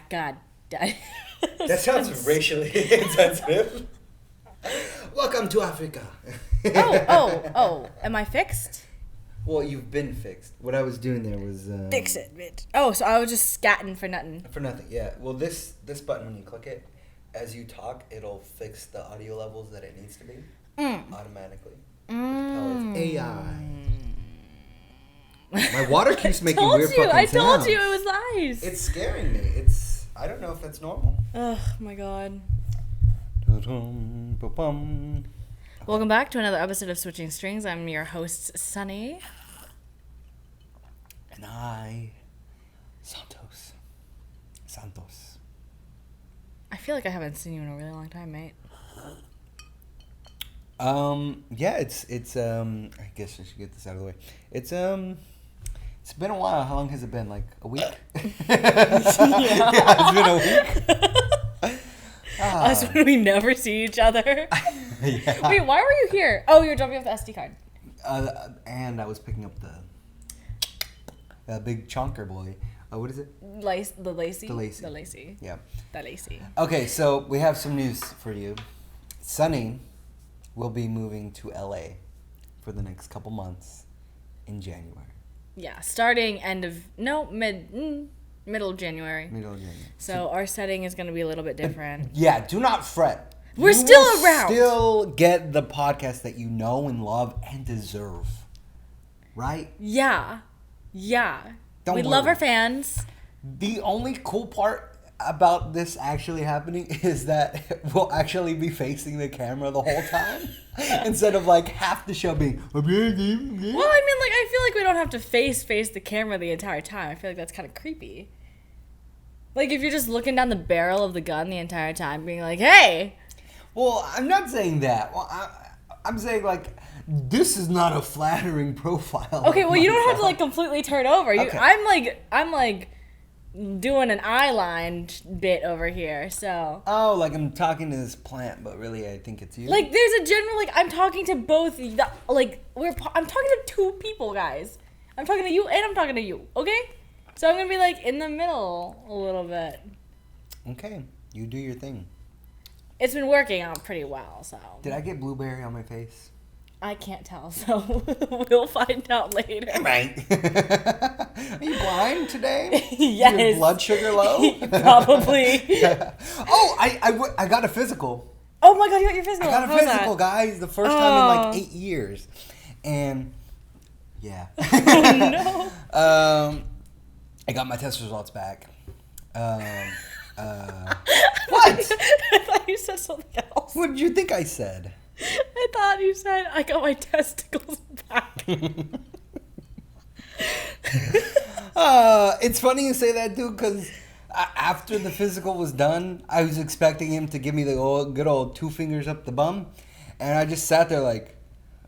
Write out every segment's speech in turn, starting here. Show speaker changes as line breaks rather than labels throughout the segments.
God.
That sounds racially insensitive. Welcome to Africa.
Oh. Am I fixed?
Well, you've been fixed. What I was doing there was...
Fix it, bitch. Oh, so I was just scatting for nothing.
For nothing, yeah. Well, this button, when you click it, as you talk, it'll fix the audio levels that it needs to be automatically. AI. My water keeps making weird fucking sounds.
I told you it was nice.
It's scaring me. I don't know if that's normal.
Oh my god. Welcome back to another episode of Switching Strings. I'm your host, Sunny.
And I, Santos.
I feel like I haven't seen you in a really long time, mate.
Yeah, it's I guess I should get this out of the way. It's been a while. How long has it been? Like a week? Yeah, it's been a week.
Us when we never see each other.
Yeah.
Wait, why were you here? Oh, you were dropping off the SD card.
And I was picking up the big chonker boy. What is it?
The Lacey?
The Lacey.
The Lacey.
Yeah.
The Lacey.
Okay, so we have some news for you. Sunny will be moving to LA for the next couple months in January.
Yeah, starting middle of January.
Middle of January.
So our setting is going to be a little bit different.
Yeah, do not fret.
We're still around.
Still get the podcast that you know and love and deserve. Right?
Yeah.
Don't
we
worry.
love our fans.
The only cool part about this actually happening is that we'll actually be facing the camera the whole time instead of like half the show being.
Well, I mean, like I feel like we don't have to face the camera the entire time. I feel like that's kind of creepy. Like if you're just looking down the barrel of the gun the entire time, being like, "Hey."
Well, I'm not saying that. Well, I'm saying like this is not a flattering profile.
Okay, well you don't have to like completely turn over.
Okay.
I'm like doing an eye line bit over here, so.
Oh, like I'm talking to this plant, but really I think it's you.
Like there's a general like I'm talking to both. I'm talking to two people, guys. I'm talking to you and I'm talking to you. Okay, so I'm gonna be like in the middle a little bit.
Okay, you do your thing.
It's been working out pretty well, so.
Did I get blueberry on my face?
I can't tell, so we'll find out later.
Right. Are you blind today?
Yes.
Is your blood sugar low?
Probably.
Oh, I got a physical.
Oh my god, you got your physical.
I got a
How's
physical,
that?
guys. The first time in like 8 years. And, yeah.
Oh
no. I got my test results back. What?
I thought you said something else.
What did you think I said?
I thought you said I got my testicles back.
It's funny you say that, dude, because after the physical was done, I was expecting him to give me the good old 2 fingers up the bum, and I just sat there like,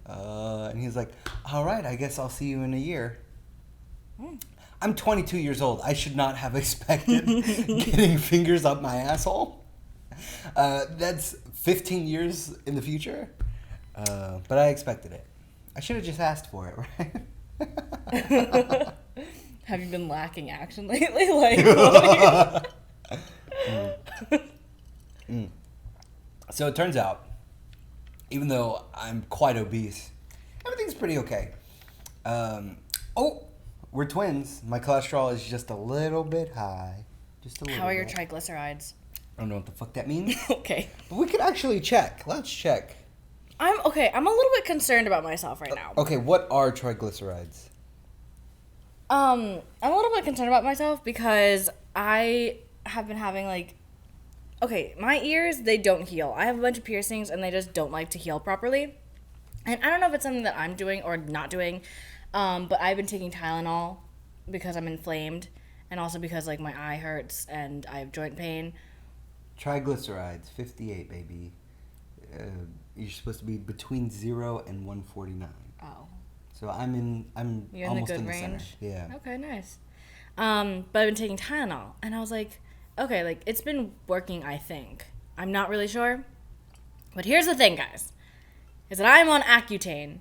and he's like, all right, I guess I'll see you in a year. I'm 22 years old. I should not have expected getting fingers up my asshole. That's 15 years in the future. But I expected it. I should have just asked for it, right?
Have you been lacking action lately? Like,
So it turns out, even though I'm quite obese, everything's pretty okay. We're twins. My cholesterol is just a little bit high. Just a little bit.
How are your triglycerides?
I don't know what the fuck that means.
Okay.
But we could actually check. Let's check.
I'm a little bit concerned about myself right now.
Okay, what are triglycerides?
I'm a little bit concerned about myself because I have been having my ears, they don't heal. I have a bunch of piercings and they just don't like to heal properly. And I don't know if it's something that I'm doing or not doing, but I've been taking Tylenol because I'm inflamed and also because my eye hurts and I have joint pain.
Triglycerides, 58, baby. You're supposed to be between 0 and 149.
Oh.
So I'm
You're
almost
in the good
in the
range?
center. Yeah.
Okay, nice. But I've been taking Tylenol, and I was like, okay, it's been working, I think. I'm not really sure. But here's the thing, guys, is that I'm on Accutane,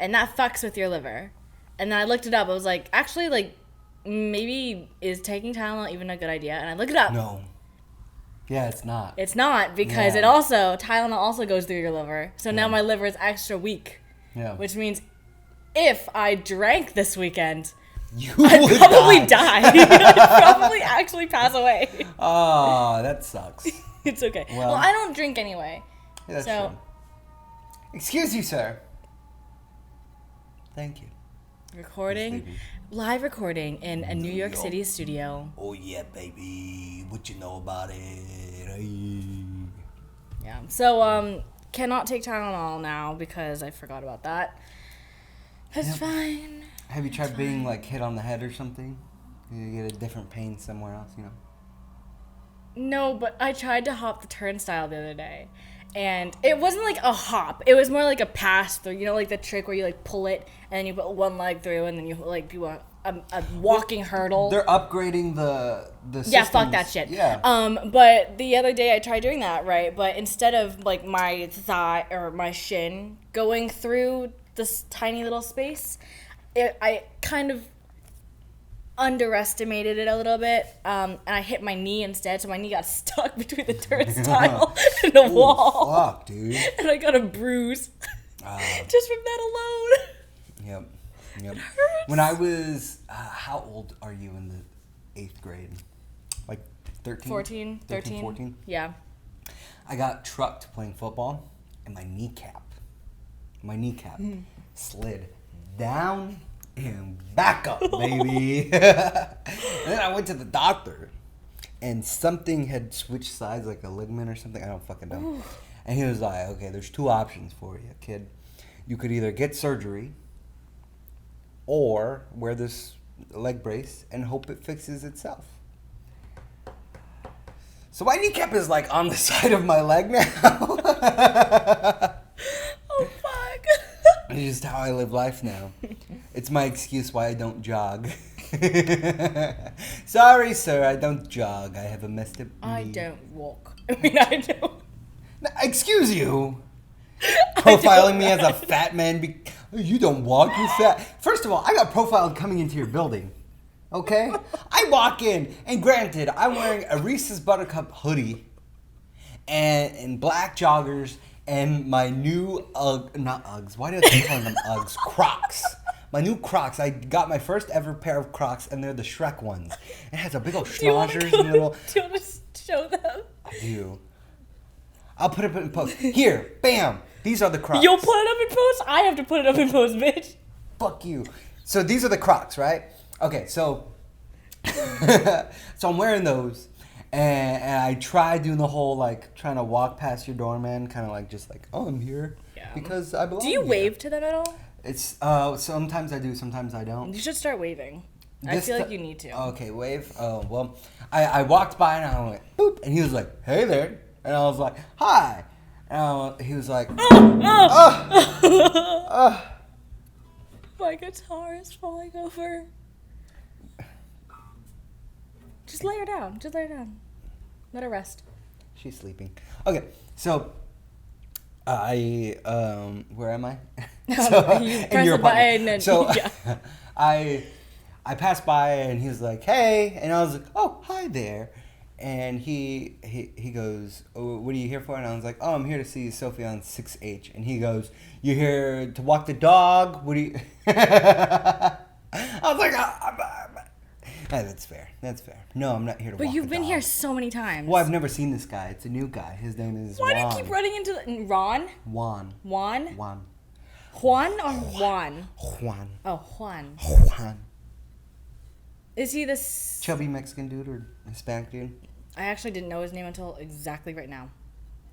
and that fucks with your liver. And then I looked it up. I was like, actually, maybe is taking Tylenol even a good idea? And I looked it up.
No. Yeah, it's not.
It's not, because Tylenol also goes through your liver. So now my liver is extra weak.
Yeah.
Which means if I drank this weekend,
I'd
probably die. I'd probably actually pass away.
Oh, that sucks.
It's okay. Well, I don't drink anyway.
Yeah, that's true. Excuse you, sir. Thank you.
Live recording in a New York City studio.
Oh yeah, baby. What you know about it? Hey.
Yeah. So, cannot take Tylenol now because I forgot about that. That's fine.
Have you tried being like hit on the head or something? You get a different pain somewhere else, you know?
No, but I tried to hop the turnstile the other day. And it wasn't like a hop. It was more like a pass through. You know, like the trick where you like pull it and then you put one leg through and then you like do a walking hurdle.
They're upgrading the systems.
Yeah, fuck that shit.
Yeah.
But the other day I tried doing that, right? But instead of like my thigh or my shin going through this tiny little space, I kind of underestimated it a little bit, and I hit my knee instead, so my knee got stuck between the turnstile and the wall.
Fuck, dude.
And I got a bruise just from that alone.
Yep. When I was, how old are you in the 8th grade? Like 13?
13.
14?
Yeah.
I got trucked playing football, and my kneecap slid down and back up, baby. And then I went to the doctor, and something had switched sides, like a ligament or something. I don't fucking know. Ooh. And he was like, okay, there's 2 options for you, kid. You could either get surgery or wear this leg brace and hope it fixes itself. So my kneecap is like on the side of my leg now.
Oh, fuck.
It's just how I live life now. It's my excuse why I don't jog. Sorry, sir, I don't jog. I have a messed up knee.
I don't walk. I mean, I don't.
No, excuse you. Profiling me as a fat man. You don't walk, you're fat. First of all, I got profiled coming into your building. Okay? I walk in, and granted, I'm wearing a Reese's Buttercup hoodie and black joggers and my new not Uggs. Why do I keep calling them Uggs? Crocs. My new Crocs. I got my first ever pair of Crocs, and they're the Shrek ones. It has a big old schnozzers in the middle.
Do you want to show them?
I do. I'll put it in post. Here, bam. These are the Crocs.
You'll put it up in post? I have to put it up in post, bitch.
Fuck you. So these are the Crocs, right? Okay, so I'm wearing those, and I tried doing the whole like trying to walk past your doorman, kind of like just like, oh, I'm here because I belong.
Do you
here.
wave to them at all?
It's sometimes I do, sometimes I don't.
You should start waving. I feel like you need to.
Okay, wave. Oh well, I walked by and I went boop, and he was like, hey there, and I was like, hi, and he was like,
My guitar is falling over. Just lay her down. Let her rest.
She's sleeping. Okay, so where am I?
So, you press the button and
so I passed by and he was like, hey, and I was like, oh, hi there. And he goes, oh, what are you here for? And I was like, oh, I'm here to see Sophie on 6H. And he goes, you here to walk the dog? What do you... I was like, that's fair. No, I'm not here to walk the dog.
But you've been here so many times.
Well, I've never seen this guy. It's a new guy. His name is
Why
Juan.
do you keep running into Ron?
Juan.
Juan or Juan?
Juan.
Oh, Juan. Is he this...
Chubby Mexican dude or Hispanic dude?
I actually didn't know his name until exactly right now.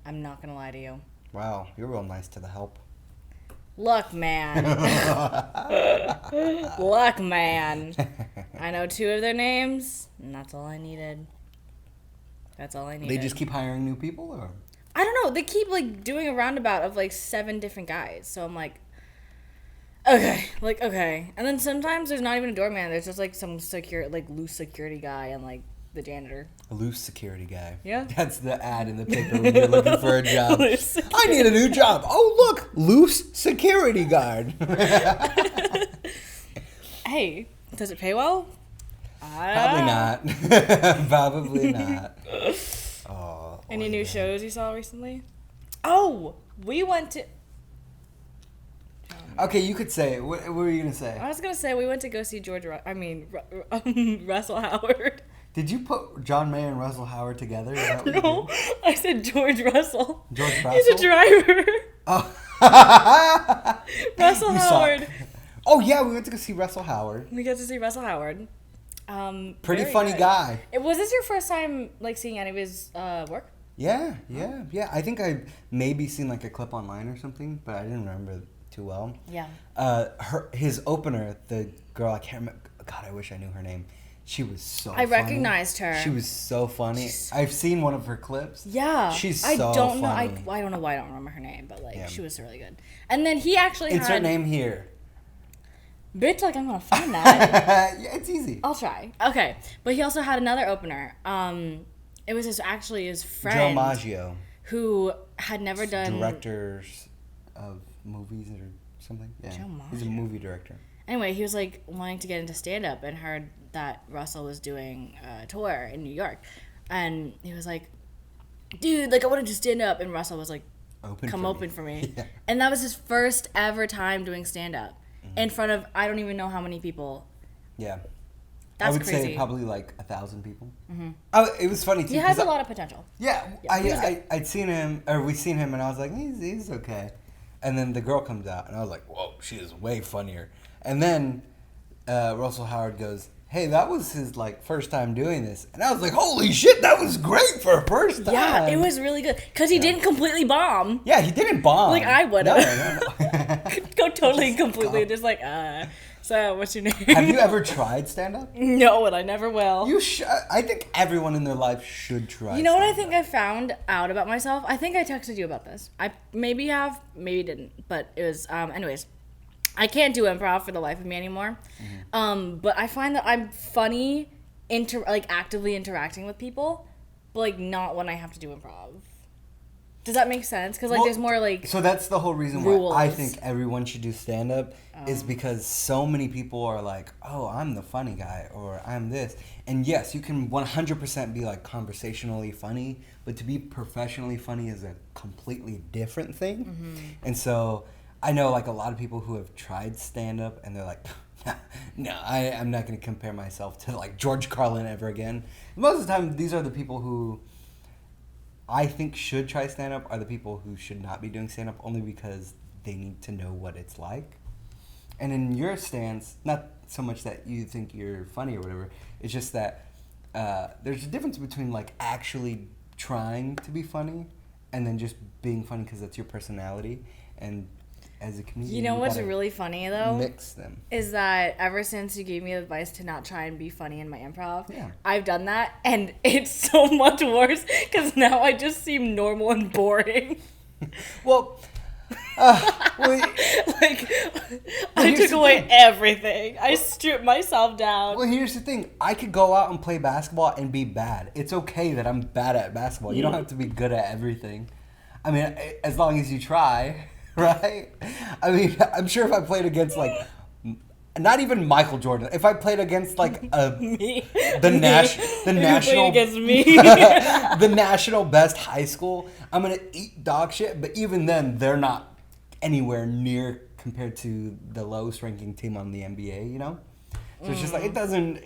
I'm not going to lie to you.
Wow, you're real nice to the help.
Look, man. I know 2 of their names, and that's all I needed.
They just keep hiring new people, or?
I don't know. They keep, like, doing a roundabout of, like, 7 different guys. So I'm like, okay. And then sometimes there's not even a doorman. There's just, like, some loose security guy and, like, the janitor.
A loose security guy.
Yeah.
That's the ad in the paper when you're looking for a job. I need a new job. Oh, look, loose security guard.
Hey, does it pay well?
Probably not. Probably not. Oh.
Any new shows you saw recently? Oh, we went to.
Okay, you could say it. What were you gonna say?
I was gonna say we went to go see Russell Howard.
Did you put John Mayer and Russell Howard together? Is that what
No, I said George Russell.
George Russell?
He's a driver.
Oh.
Russell Howard.
Suck. Oh yeah, we went to go see Russell Howard.
We got to see Russell Howard.
Pretty
Very
funny
good.
guy.
Was this your first time like seeing any of his work?
Yeah. I think I maybe seen like a clip online or something, but I didn't remember too well.
Yeah.
His opener, the girl, I can't remember. God, I wish I knew her name. She was so
I
funny.
recognized her.
She was so funny. I've seen one of her clips.
Yeah.
She's so
I don't know.
funny.
I don't know why I don't remember her name, but like she was really good. And then he actually
It's
had
her name here.
Bitch, like I'm gonna find that.
Yeah, it's easy.
I'll try. Okay, but he also had another opener. It was his friend
Joe Maggio.
who had never done
directors of movies or something. Yeah,
Joe
he's a
Maggio.
movie director.
Anyway, he was like wanting to get into stand up and heard that Russell was doing a tour in New York, and he was like, "Dude, like I want to do stand up," and Russell was like, "Come open for me,"
Yeah.
And that was his first ever time doing stand up in front of I don't even know how many people.
Yeah.
That's
I would
crazy.
say probably like 1,000 people. Mm-hmm. Oh, it was funny too.
He has a lot of potential.
Yeah,
he was good.
I'd seen him, or we seen him, and I was like, he's okay. And then the girl comes out, and I was like, whoa, she is way funnier. And then Russell Howard goes, hey, that was his like first time doing this, and I was like, holy shit, that was great for a first time.
Yeah, it was really good because he didn't completely bomb.
Yeah, he didn't bomb.
Like I would have.
No.
Go totally completely just like So what's your name?
Have you ever tried stand up?
No, and I never will.
You should. I think everyone in their life should try.
You know what I
stand-up.
think I found out about myself? I think I texted you about this. I maybe have, maybe didn't, but it was anyways. I can't do improv for the life of me anymore. Mm-hmm. But I find that I'm funny actively interacting with people, but like not when I have to do improv. Does that make sense? Because like there's more like
so that's the whole reason
rules.
why I think everyone should do stand up is because so many people are like, oh, I'm the funny guy or I'm this. And yes, you can 100% be like conversationally funny, but to be professionally funny is a completely different thing. Mm-hmm. And so I know like a lot of people who have tried stand up and they're like, no, I'm not going to compare myself to like George Carlin ever again. Most of the time, these are the people who I think should try stand-up are the people who should not be doing stand-up only because they need to know what it's like. And in your stance, not so much that you think you're funny or whatever, it's just that there's a difference between like actually trying to be funny and then just being funny because that's your personality. And as a comedian,
you know what's really funny though?
Mix them.
Is that ever since you gave me advice to not try and be funny in my improv,
yeah.
I've done that and it's so much worse because now I just seem normal and boring.
Well,
like I took away everything. I stripped myself down.
Well, here's the thing. I could go out and play basketball and be bad. It's okay that I'm bad at basketball. You don't have to be good at everything. I mean, as long as you try. Right? I mean, I'm sure if I played against, like, not even Michael Jordan, if I played against, like, the national
against me.
the national best high school, I'm going to eat dog shit, but even then, they're not anywhere near compared to the lowest ranking team on the NBA, you know? So it's just like, it doesn't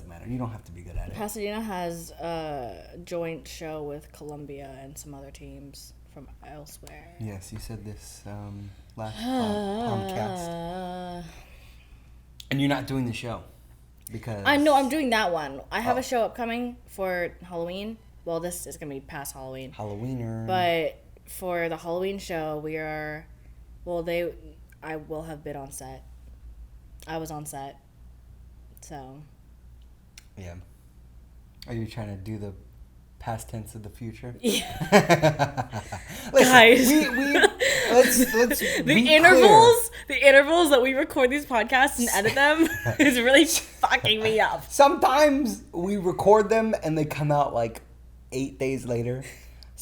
matter. You don't have to be good at it.
Pasadena has a joint show with Columbia and some other teams from elsewhere.
Yes, you said this last podcast. And you're not doing the show because
I know I'm doing that one. I have a show upcoming for Halloween. Well, this is gonna be past Halloween.
Halloweener.
But for the Halloween show, I will have been on set. I was on set. So.
Yeah. Are you trying to do the past tense of the future?
Yeah.
Listen,
guys,
let's
the intervals that we record these podcasts and edit them is really fucking me up.
Sometimes we record them and they come out like 8 days later.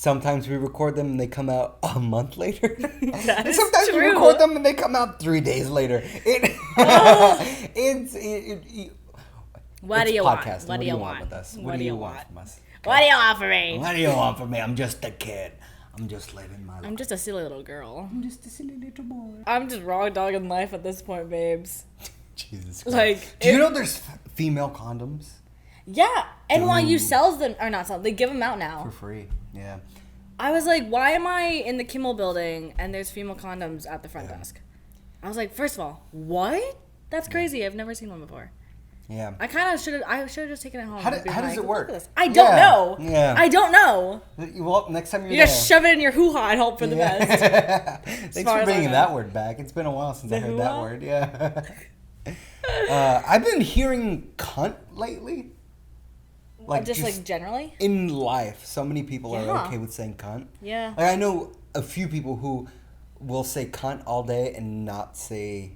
Sometimes we record them and they come out a month later.
That is
Sometimes we
true.
record them and they come out 3 days later.
What do
it's
you
podcast.
want? What do you want
with us?
What do you want
from us?
What do you want from me?
What do you want from me? I'm just a kid. I'm just living my life.
I'm just a silly little girl.
I'm just a silly little boy.
I'm just raw dogging life at this point, babes.
Jesus Christ.
Like,
do you know there's female condoms?
Yeah, NYU
Dude.
sells them, or not sell, they give them out
For
now.
free. Yeah.
I was like, why am I in the Kimmel building and there's female condoms at the front desk? I was like, first of all, what? That's crazy. I've never seen one before.
Yeah.
I kind of should have just taken it home.
How
and been
does
like,
it work?
"Look at this." I don't know.
Yeah.
I don't know.
Well, next time you're
You
there.
just shove it in your hoo-ha and hope for the best.
Thanks
far
for
as I
bringing
know.
that word back. It's been a while since I
The
heard that
hoo-ha?
word. Yeah. I've been hearing cunt lately.
Just like generally?
in life, so many people
Yeah.
are okay with saying cunt.
Yeah.
Like I know a few people who will say cunt all day and not say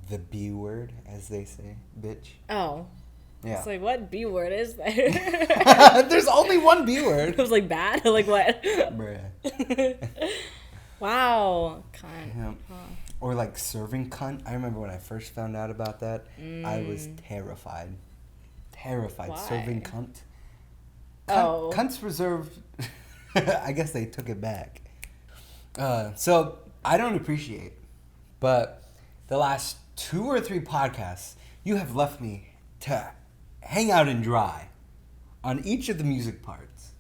the B word, as they say, bitch.
Oh.
Yeah.
It's like, what B word is there?
There's only one B word.
It was like bad? Like what?
Bruh.
Wow. Kind.
Yeah. Or like serving cunt. I remember when I first found out about that, I was terrified. Terrified.
Why?
Serving cunt.
Oh.
Cunt's reserved. I guess they took it back. So I don't appreciate, but the last 2 or 3 podcasts, you have left me to hang out and dry on each of the music parts.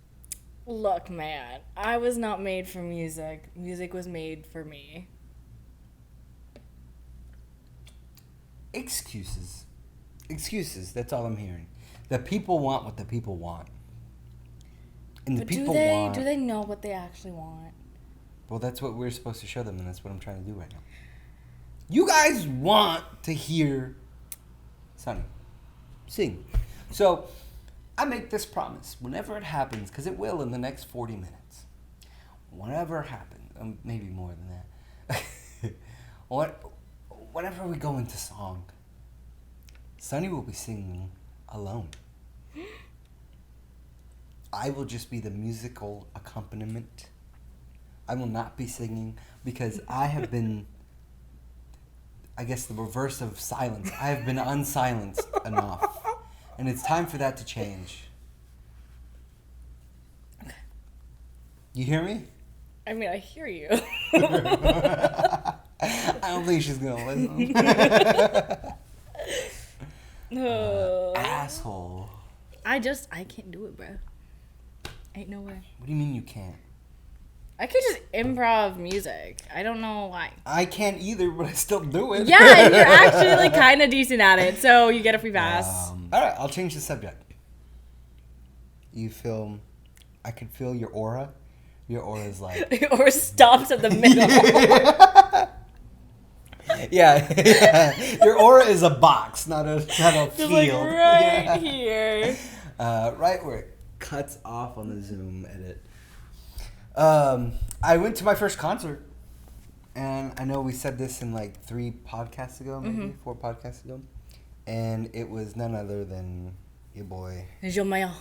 Look, man. I was not made for music. Music was made for me.
Excuses. Excuses. That's all I'm hearing. The people want what the people want. And the
But
people
do
want...
they know what they actually want?
Well, that's what we're supposed to show them, and that's what I'm trying to do right now. You guys want to hear Sonny sing. So, I make this promise whenever it happens, because it will in the next 40 minutes. Whenever it happens, maybe more than that. Whenever we go into song, Sonny will be singing alone. I will just be the musical accompaniment. I will not be singing because I have been, I guess, the reverse of silence. I have been unsilenced enough. And it's time for that to change. You hear me?
I mean, I hear you.
I don't think she's going to listen. Asshole.
I can't do it, bro. Ain't no way.
What do you mean you can't?
I could just improv music. I don't know why.
I can't either, but I still do it.
Yeah, and you're actually like kind of decent at it, so you get a free pass.
All right, I'll change the subject. You feel, I can feel your aura. Your aura is like...
Or stops at the middle.
yeah. Your aura is a box, not a
Just
field.
like right here.
Right where it cuts off on the Zoom edit. I went to my first concert, and I know we said this in like 3 podcasts ago, maybe 4 podcasts ago, and it was none other than your boy.
Jean-Maire.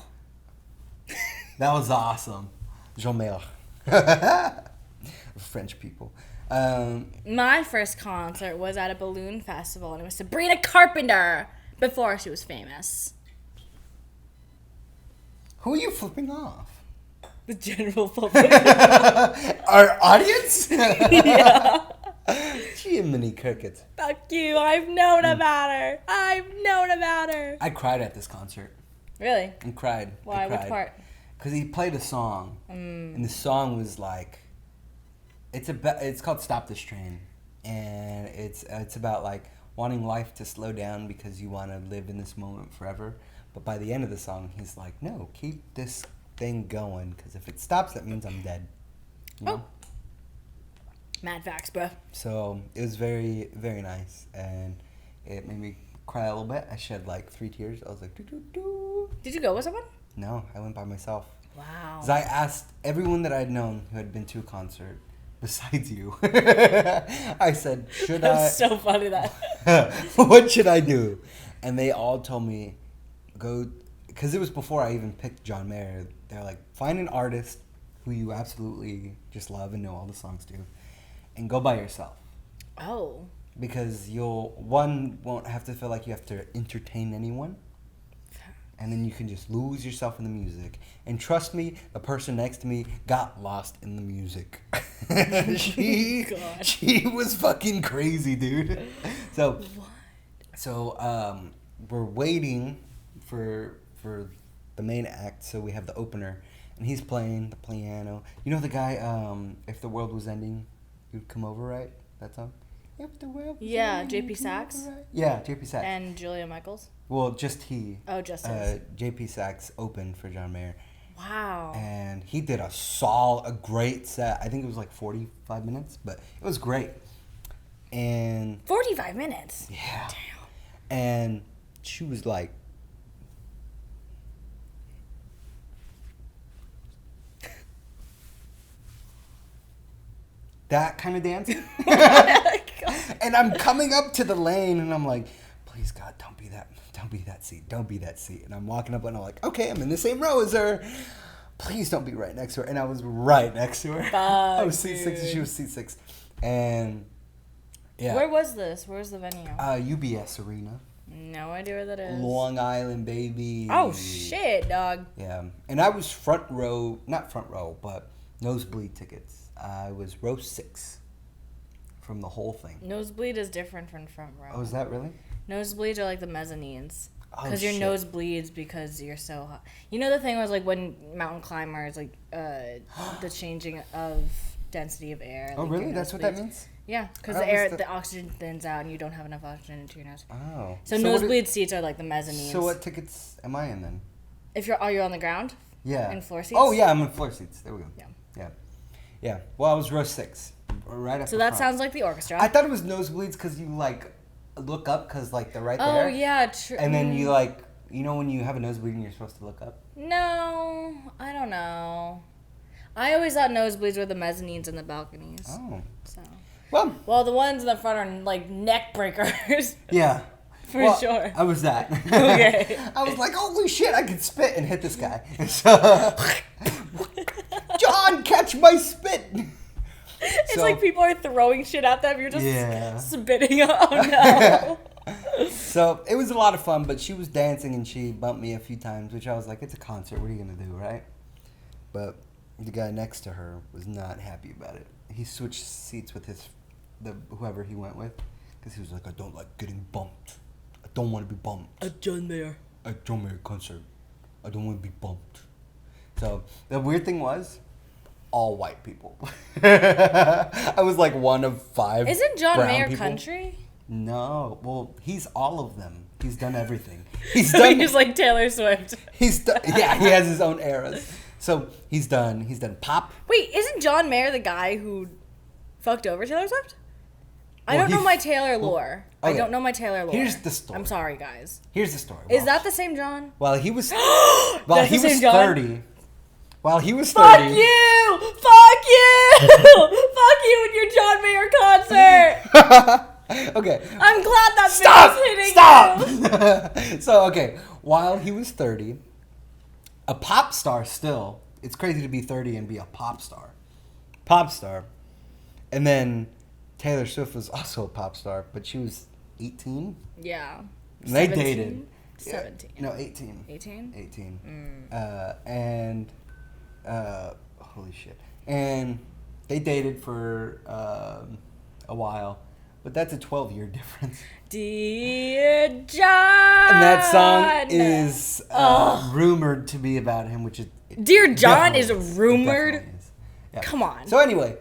That was awesome. Jean-Maire. French people.
My first concert was at a balloon festival, and it was Sabrina Carpenter before she was famous.
Who are you flipping off?
The general public.
Our audience?
Yeah.
Jiminy Crickets.
Fuck you. I've known about her. I've known about her.
I cried at this concert.
Really?
I cried.
Why?
I cried.
Which part?
Because he played a song, and the song was like, it's called "Stop This Train," and it's about like wanting life to slow down because you want to live in this moment forever. But by the end of the song, he's like, "No, keep this thing going because if it stops, that means I'm dead." You know?
Mad facts, bro.
So it was very, very nice, and it made me cry a little bit. I shed like 3 tears. I was like, doo doo doo.
Did you go with someone?
No, I went by myself.
Wow.
'Cause I asked everyone that I'd known who had been to a concert, besides you. I said, should
That's so funny that.
what should I do? And they all told me, go, because it was before I even picked John Mayer. They're like, find an artist who you absolutely just love and know all the songs to, and go by yourself.
Oh.
Because won't have to feel like you have to entertain anyone. And then you can just lose yourself in the music. And trust me, the person next to me got lost in the music. She was fucking crazy, dude. So,
What?
so we're waiting for the main act. So we have the opener, and he's playing the piano. You know the guy, If the World Was Ending, You'd Come Over, right? That song? If the world was ending,
JP
you'd come
Sachs.
over, right? Yeah, JP Sachs.
And Julia Michaels.
Well, just he.
Oh, just his.
JP Sachs opened for John Mayer.
Wow.
And he did a great set. I think it was like 45 minutes, but it was great. And
45 minutes?
Yeah.
Damn.
And she was like, that kind of dance. And I'm coming up to the lane, and I'm like, please God, don't be that seat. And I'm walking up, and I'm like, okay, I'm in the same row as her. Please don't be right next to her. And I was right next to her. I was seat 6, and she was seat 6. And yeah.
Where was this? Where's the venue?
UBS Arena.
No idea where that is.
Long Island, baby.
Oh, shit, dog.
Yeah. And I was not front row, but nosebleed tickets. I was row 6 from the whole thing.
Nosebleed is different from front row.
Oh, is that really?
Nosebleeds are like the mezzanines. Because
Oh,
your
shit.
nose bleeds because you're so hot. You know the thing was like when mountain climbers, like the changing of density of air.
Oh,
like,
really?
your
That's
nose
what that
bleeds.
means?
Yeah, because the oxygen thins out and you don't have enough oxygen into your nose.
Oh.
So nosebleed seats are like the mezzanines.
So what tickets am I in then?
If you're on the ground?
Yeah.
In floor seats?
Oh, yeah, I'm in floor seats. There we go.
Yeah.
Yeah. Yeah. Well, I was row 6. Right up
So that sounds like the orchestra.
I thought it was nosebleeds because you, like, look up because, like, they're right there.
Oh, yeah, true.
And then you, like, you know when you have a nosebleed and you're supposed to look up?
No, I don't know. I always thought nosebleeds were the mezzanines and the balconies.
Oh.
So.
Well,
the ones in the front are like neck breakers.
yeah.
For sure.
I was that.
Okay.
I was like, holy shit, I could spit and hit this guy. So, John, catch my spit.
It's like people are throwing shit at them. You're just
Yeah.
spitting. Oh, no.
So it was a lot of fun, but she was dancing and she bumped me a few times, which I was like, it's a concert. What are you going to do, right? But the guy next to her was not happy about it. He switched seats with whoever he went with because he was like, I don't like getting bumped. I don't want to be bumped.
A John Mayer.
A John Mayer concert. I don't want to be bumped. So the weird thing was, all white people. I was like one of 5
Isn't John
brown
Mayer
people.
country?
No. Well, he's all of them. He's done everything. He's done.
He's like Taylor Swift.
He's done. Yeah, he has his own eras. So he's done pop.
Wait, isn't John Mayer the guy who fucked over Taylor Swift? I
Well,
don't know my Taylor lore. I
okay.
don't know my Taylor lore.
Here's the story.
I'm sorry, guys.
Here's the story.
Is that the same John?
While he was
That's the same John?
30. While he was 30.
Fuck you! Fuck you! Fuck you and your John Mayer concert!
Okay.
I'm glad that
Stop!
hitting you.
Stop! So, okay. While he was 30, a pop star still. It's crazy to be 30 and be a pop star. Pop star. And then Taylor Swift was also a pop star, but she was 18.
Yeah.
And they
17?
dated.
17.
No, 18.
18?
18. And holy shit. And they dated for a while, but that's a 12-year difference.
Dear John.
And that song is rumored to be about him, which is
Dear John is
definitely it
rumored.
definitely is. Yeah.
Come on.
So anyway,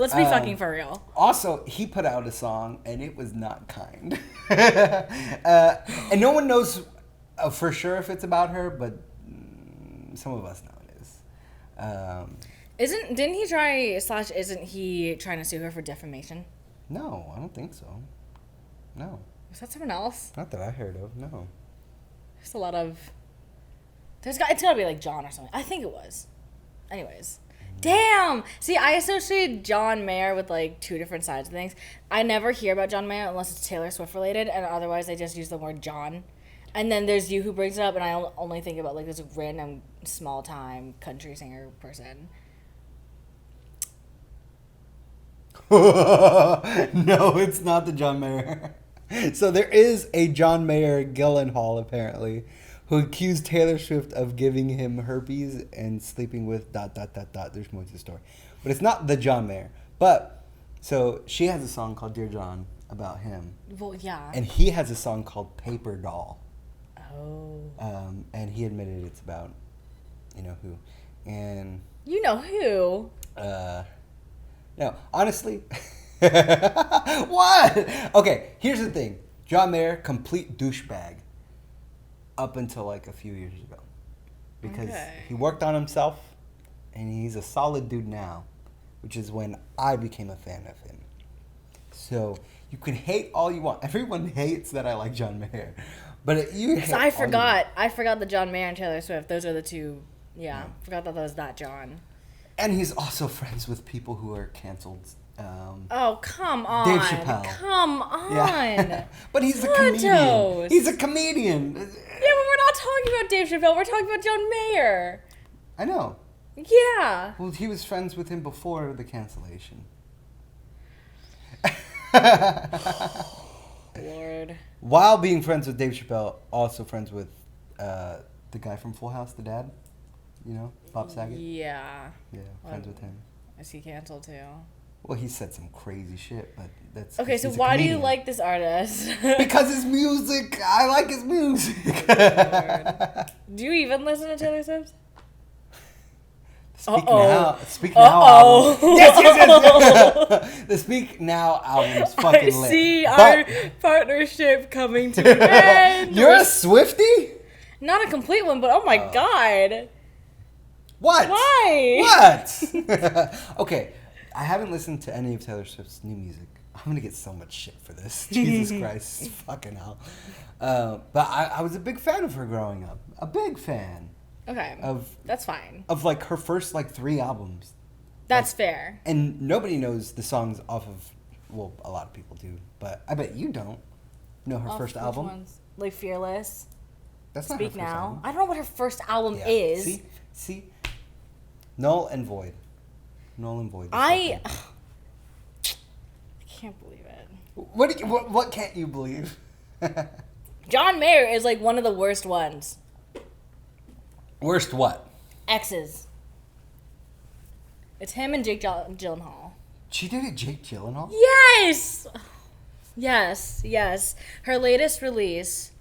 Let's be fucking for real.
also he put out a song and it was not kind, and no one knows for sure if it's about her, but some of us know it is.
Didn't he try / isn't he trying to sue her for defamation?
No, I don't think so. No,
Was that someone else?
not that I heard of. No.
There's a lot of. It's gotta be like John or something. I think it was. Anyways. Damn! See, I associate John Mayer with like 2 different sides of things. I never hear about John Mayer unless it's Taylor Swift related, and otherwise I just use the word John. And then there's you who brings it up, and I only think about like this random small time country singer person.
No, it's not the John Mayer. So there is a John Mayer Gyllenhaal, apparently, who accused Taylor Swift of giving him herpes and sleeping with ... There's more to the story. But it's not the John Mayer. But, so she has a song called Dear John about him.
Well, yeah.
And he has a song called Paper Doll.
Oh.
And he admitted it's about, you know who. And...
You know who?
No, honestly... What? Okay, here's the thing. John Mayer, complete douchebag. Up until like a few years ago. Because he worked on himself, and he's a solid dude now. Which is when I became a fan of him. So, you can hate all you want. Everyone hates that I like John Mayer. But you hate
I forgot that John Mayer and Taylor Swift, those are the two. Yeah, forgot that was that John.
And he's also friends with people who are canceled.
Oh, come on.
Dave Chappelle.
Come on.
Yeah. But he's a
Santos.
comedian. He's a comedian.
Yeah, but we're not talking about Dave Chappelle. We're talking about John Mayer.
I know.
Yeah.
Well, he was friends with him before the cancellation.
Lord.
While being friends with Dave Chappelle, also friends with the guy from Full House, the dad. You know, Bob Saget.
Yeah.
Yeah, friends with him.
Is he canceled too?
Well, he said some crazy shit, but that's...
Okay, so why do you like this artist?
Because his music. I like his music.
Do you even listen to Taylor Swift?
Speak Now. Speak Now album. Yes. The Speak Now album is fucking lit.
I see our partnership coming to an end.
You're a Swiftie?
Not a complete one, but oh my god.
What?
Why?
What? Okay, I haven't listened to any of Taylor Swift's new music. I'm gonna get so much shit for this. Jesus Christ, fucking hell. But I was a big fan of her growing up. A big fan.
Okay. That's fine.
Of like her first like 3 albums.
That's fair.
And nobody knows the songs off of. Well, a lot of people do, but I bet you don't know her first album.
Ones? Like Fearless.
That's not
Speak
her first
Now.
album.
I don't know what her first album is.
See, Null and Void. Null and Void.
I can't believe it.
What can't you believe?
John Mayer is like one of the worst ones.
Worst what?
Exes. It's him and Jake Gyllenhaal.
She dated Jake Gyllenhaal?
Yes! Yes. Her latest release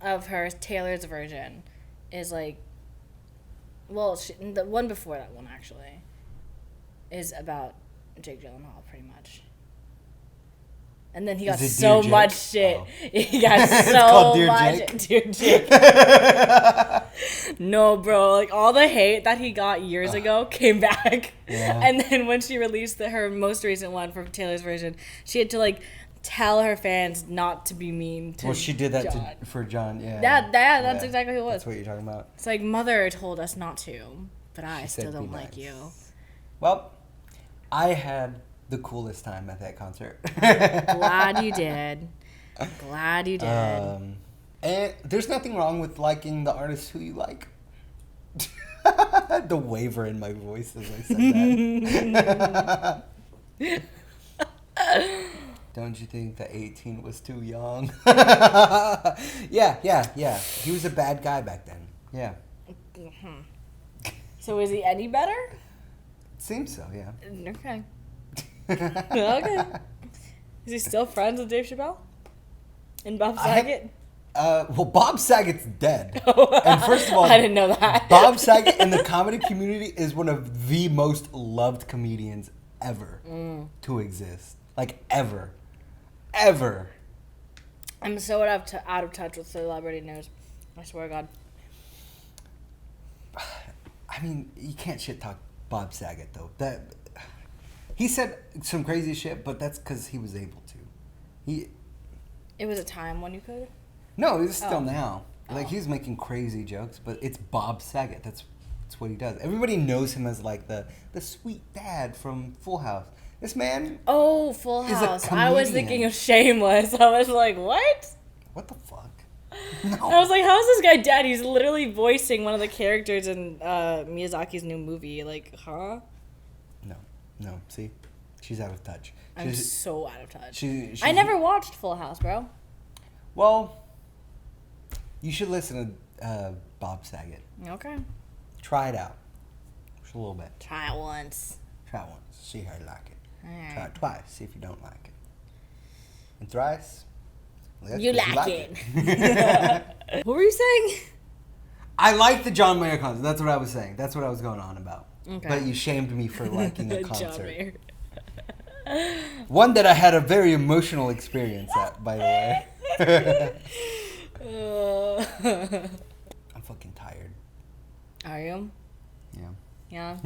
of her Taylor's version is like... Well, the one before that one, actually, is about Jake Gyllenhaal, pretty much. And then he got so much shit. Oh. He got so much. Dear Jake. No, bro. Like, all the hate that he got years ago came back. Yeah. And then when she released her most recent one for Taylor's version, she had to, like, tell her fans not to be mean to John.
Well, she did that for John, yeah.
That's exactly who it was.
That's what you're talking about.
It's like, mother told us not to, but I still don't like you.
Well, I had the coolest time at that concert.
Glad you did. Glad you did.
And there's nothing wrong with liking the artist who you like. The waver in my voice as I said that. Don't you think that 18 was too young? Yeah. He was a bad guy back then. Yeah.
Mm-hmm. So is he any better?
Seems so, yeah.
Okay. Okay. Is he still friends with Dave Chappelle? And Bob Saget?
Well, Bob Saget's dead. And first of all,
I didn't know that.
Bob Saget in the comedy community is one of the most loved comedians ever to exist. Like, ever.
I'm so out of touch with celebrity news. I swear to God.
I mean, you can't shit talk Bob Saget, though. He said some crazy shit, but that's because he was able to.
It was a time when you could?
No, he's still now. Like, he's making crazy jokes, but it's Bob Saget. That's what he does. Everybody knows him as, like, the sweet dad from Full House. This man...
Oh, Full House. I was thinking of Shameless. I was like, what?
What the fuck?
No. I was like, how is this guy dead? He's literally voicing one of the characters in Miyazaki's new movie. Like, huh?
No. See? She's out of touch.
I'm so out of touch.
She's
I never watched Full House, bro.
Well, you should listen to Bob Saget.
Okay.
Try it out. Just a little bit.
Try it once.
Try it once. See how you like it.
Alright.
Try it twice. See if you don't like it. And thrice. Well,
You like it. What were you saying?
I like the John Mayer concert. That's what I was saying. That's what I was going on about.
Okay.
But you shamed me for liking a concert.
John Mayer.
One that I had a very emotional experience at, by the way. I'm fucking tired.
Are you?
Yeah.
Yeah.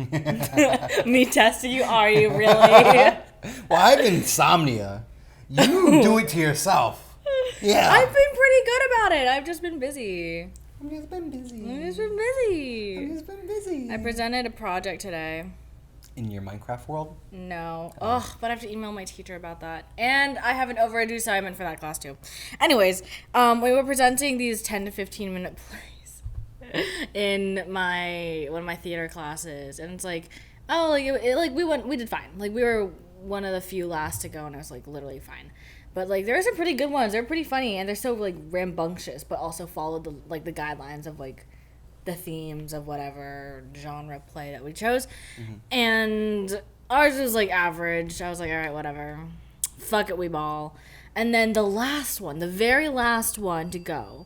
Me testing you. Are you really?
Well, I have insomnia. You do it to yourself. Yeah.
I've been pretty good about it. I've just been busy.
I've just been busy.
I presented a project today.
In your Minecraft world?
No. Ugh, but I have to email my teacher about that. And I have an overdue assignment for that class too. Anyways, we were presenting these 10 to 15 minute plays in one of my theater classes. And it's like, oh, we did fine. Like, we were one of the few last to go, and I was like literally fine. But like, there are some pretty good ones. They're pretty funny, and they're so like rambunctious, but also follow the guidelines of like the themes of whatever genre play that we chose. Mm-hmm. And ours was like average. I was like, all right, whatever. Fuck it, we ball. And then the last one, the very last one to go,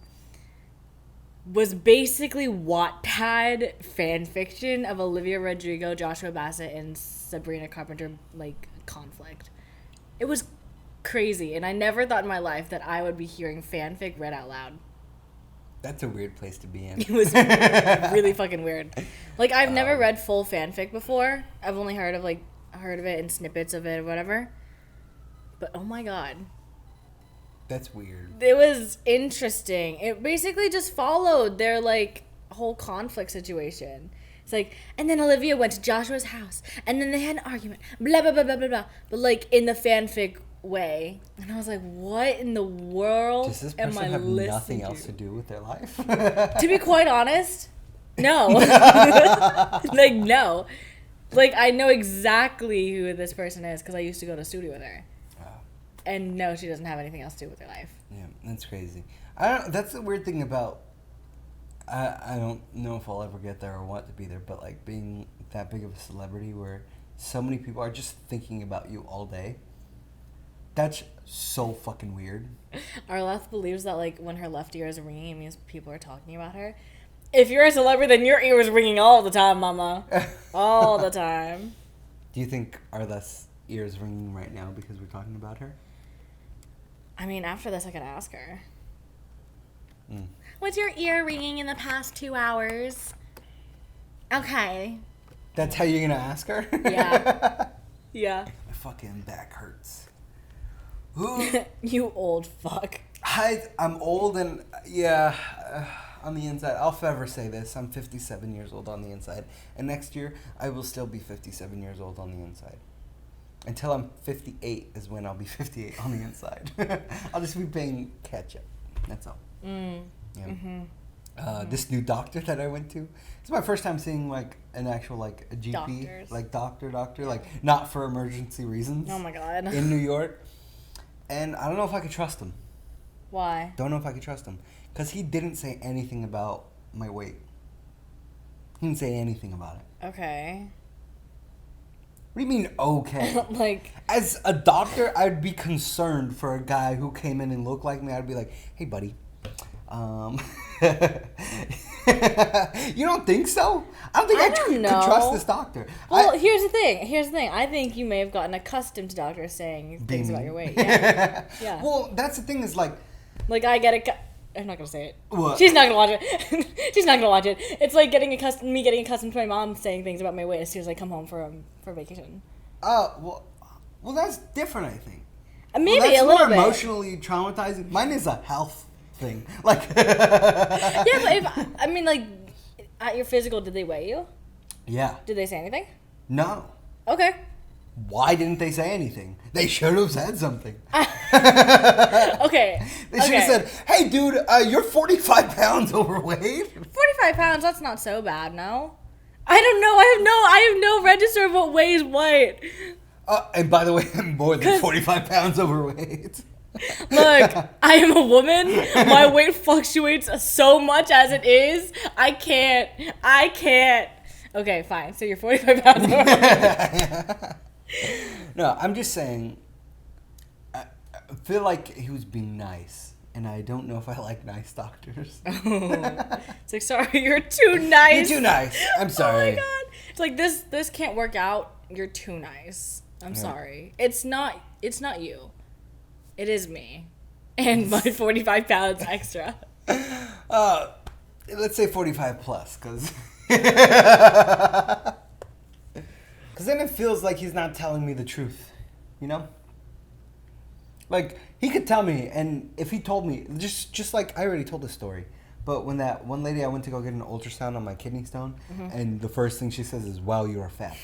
was basically Wattpad fan fiction of Olivia Rodrigo, Joshua Bassett, and Sabrina Carpenter like conflict. It was crazy, and I never thought in my life that I would be hearing fanfic read out loud.
That's a weird place to be in.
It was really fucking weird. Like, I've never read full fanfic before. I've only heard of it and snippets of it or whatever. But oh my god.
That's weird.
It was interesting. It basically just followed their like whole conflict situation. It's like, and then Olivia went to Joshua's house, and then they had an argument, blah blah blah blah blah blah. But like in the fanfic way, and I was like, what in the world
Does this
am
person
I
have
listening
nothing else to do with their life?
To be quite honest, no. Like, no. Like, I know exactly who this person is because I used to go to studio with her. Oh. And no, she doesn't have anything else to do with her life.
Yeah, that's crazy. That's the weird thing about, I don't know if I'll ever get there or want to be there, but like being that big of a celebrity where so many people are just thinking about you all day. That's so fucking weird.
Our left believes that like when her left ear is ringing, it means people are talking about her. If you're a celebrity, then your ear is ringing all the time, mama. All the time.
Do you think our left ear is ringing right now because we're talking about her?
I mean, after this, I could ask her.
Mm.
Was your ear ringing in the past 2 hours? Okay.
That's how you're gonna ask her?
Yeah. Yeah.
My fucking back hurts.
You old fuck.
I'm old and, yeah, on the inside. I'll forever say this. I'm 57 years old on the inside. And next year, I will still be 57 years old on the inside. Until I'm 58 is when I'll be 58 on the inside. I'll just be playing catch-up. That's all. Mm. Yeah. Mm-hmm. This new doctor that I went to, it's my first time seeing, like, an actual, like, a GP.
Doctors.
Like, doctor, like, not for emergency reasons.
Oh, my God.
In New York. And I don't know if I could trust him.
Why?
Don't know if I could trust him. Because he didn't say anything about my weight. He didn't say anything about it.
Okay.
What do you mean, okay?
Like...
As a doctor, I'd be concerned for a guy who came in and looked like me. I'd be like, hey, buddy. You don't think so? I don't think I could trust this doctor.
Well, here's the thing. I think you may have gotten accustomed to doctors saying things about your weight. Yeah. Yeah.
Well, that's the thing is like
I get it. I'm not gonna say it.
What?
She's not gonna watch it. She's not gonna watch it. It's like getting accustomed to my mom saying things about my weight as soon as I come home for vacation.
Well, that's different, I think.
Maybe
that's
a little
more
bit.
Emotionally traumatizing. Mine is a health thing. Like.
Yeah, but like at your physical, did they weigh you?
Yeah.
Did they say anything?
No.
Okay.
Why didn't they say anything? They should have said something.
Okay.
They should have said, hey, dude, you're 45 pounds overweight.
45 pounds, that's not so bad, no? I don't know. I have no register of what weighs what.
And by the way, I'm more than 45 pounds overweight.
Look, I am a woman. My weight fluctuates so much as it is. I can't. Okay, fine. So you're 45 pounds overweight.
No, I'm just saying, I feel like he was being nice. And I don't know if I like nice doctors.
It's like, sorry, you're too nice.
You're too nice. I'm sorry.
Oh my god. It's like, this can't work out. You're too nice. I'm sorry. It's not you. It is me. And my 45 pounds extra.
Let's say 45 plus, because then it feels like he's not telling me the truth, you know? Like, he could tell me, and if he told me, just like I already told the story, but when that one lady I went to go get an ultrasound on my kidney stone, and the first thing she says is, "Wow, you are fat."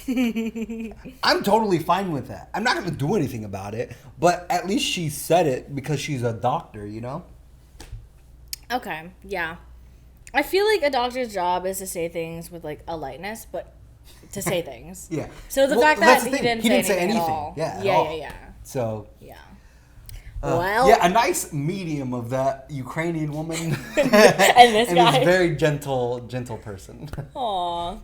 I'm totally fine with that. I'm not going to do anything about it, but at least she said it because she's a doctor, you know?
Okay, yeah. I feel like a doctor's job is to say things with, like, a lightness, but to say things.
Yeah.
So the fact that he didn't say anything at all.
Yeah,
Yeah.
So...
Yeah.
yeah, a nice medium of that Ukrainian woman
and this guy.
And this very gentle person.
Aww.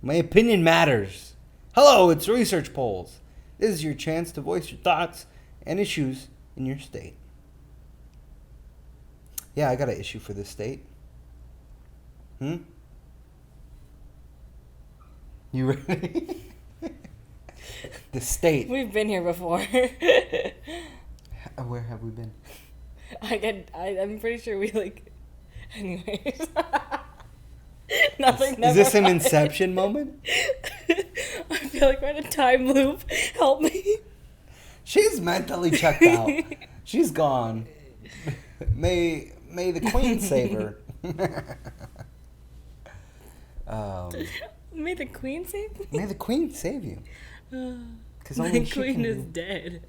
My opinion matters. Hello, it's Research Polls. This is your chance to voice your thoughts and issues in your state. Yeah, I got an issue for this state. You ready? The state.
We've been here before.
Where have we been?
I'm pretty sure we, like... Anyways. Nothing.
Is this an Inception moment?
I feel like we're in a time loop. Help me.
She's mentally checked out. She's gone. May the Queen save her.
May the Queen save me?
May the Queen save you.
The Queen is dead.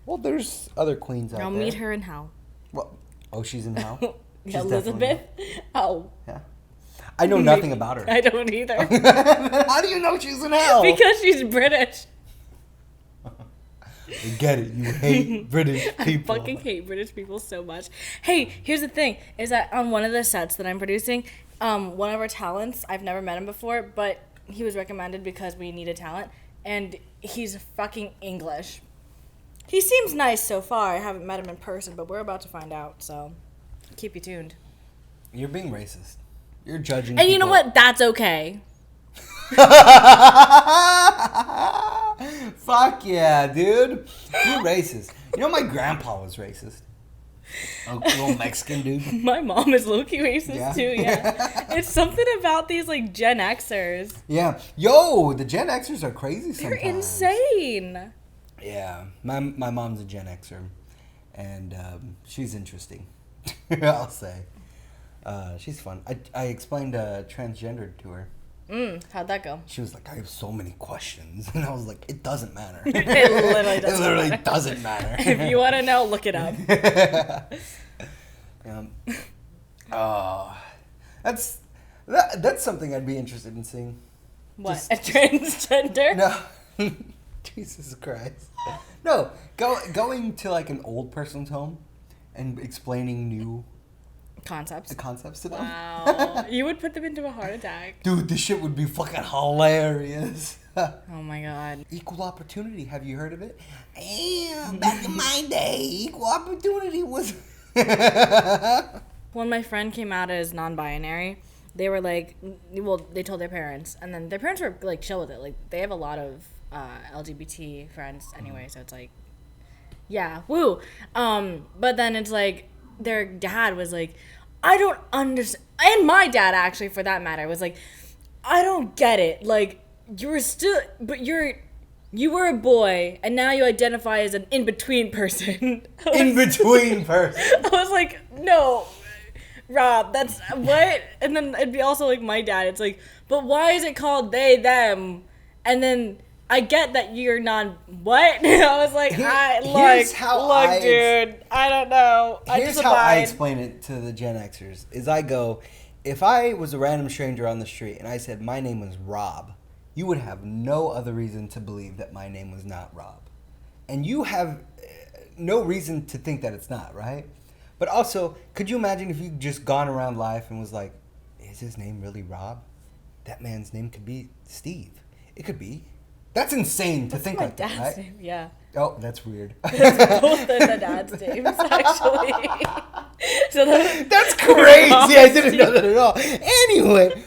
Well, there's other queens out there.
I'll meet her in hell.
Well, she's in hell?
Yeah, Elizabeth? Oh.
Yeah. I know nothing about her.
I don't either.
How do you know she's in hell?
Because she's British.
I get it. You hate British people.
I fucking hate British people so much. Hey, here's the thing. Is that on one of the sets that I'm producing, one of our talents, I've never met him before, but he was recommended because we needed talent, and he's fucking English. He seems nice so far. I haven't met him in person, but we're about to find out, so keep you tuned.
You're being racist. You're judging
And you know what? That's okay.
Fuck yeah, dude. You're racist. You know my grandpa was racist. A little Mexican dude.
My mom is low-key racist too, yeah. It's something about these, like, Gen Xers.
Yeah. Yo, the Gen Xers are crazy sometimes.
They're insane.
Yeah. My mom's a Gen Xer. And she's interesting. I'll say. She's fun. I explained transgender to her.
How'd that go?
She was like, I have so many questions. And I was like, it doesn't matter.
It literally doesn't
It literally
matter.
doesn't matter.
If you want to know, look it up.
That's something I'd be interested in seeing.
What? A transgender?
No. Jesus Christ. No, going to like an old person's home and explaining new
Concepts
to them.
Wow. You would put them into a heart attack.
Dude, this shit would be fucking hilarious.
Oh my god.
Equal opportunity, have you heard of it? Back in my day, equal opportunity was...
When my friend came out as non-binary, they were like, well, they told their parents, and then their parents were like chill with it. Like, they have a lot of LGBT friends anyway, so it's like, yeah, woo. But then it's like, their dad was like, I don't understand, and my dad actually, for that matter, was like, I don't get it. Like, you were a boy, and now you identify as an in-between person.
In-between person.
I was like, no, Rob, that's what? And then it'd be also like my dad. It's like, but why is it called they, them? And then I get that you're what? I was like, dude, I don't know.
Here's how I explain it to the Gen Xers, is I go, if I was a random stranger on the street and I said my name was Rob, you would have no other reason to believe that my name was not Rob. And you have no reason to think that it's not, right? But also, could you imagine if you just gone around life and was like, is his name really Rob? That man's name could be Steve. It could be. That's insane to think like that, right?
Name, yeah.
Oh, that's weird.
It's both of the dad's names, actually. So
that's crazy. I didn't know that at all. Anyway,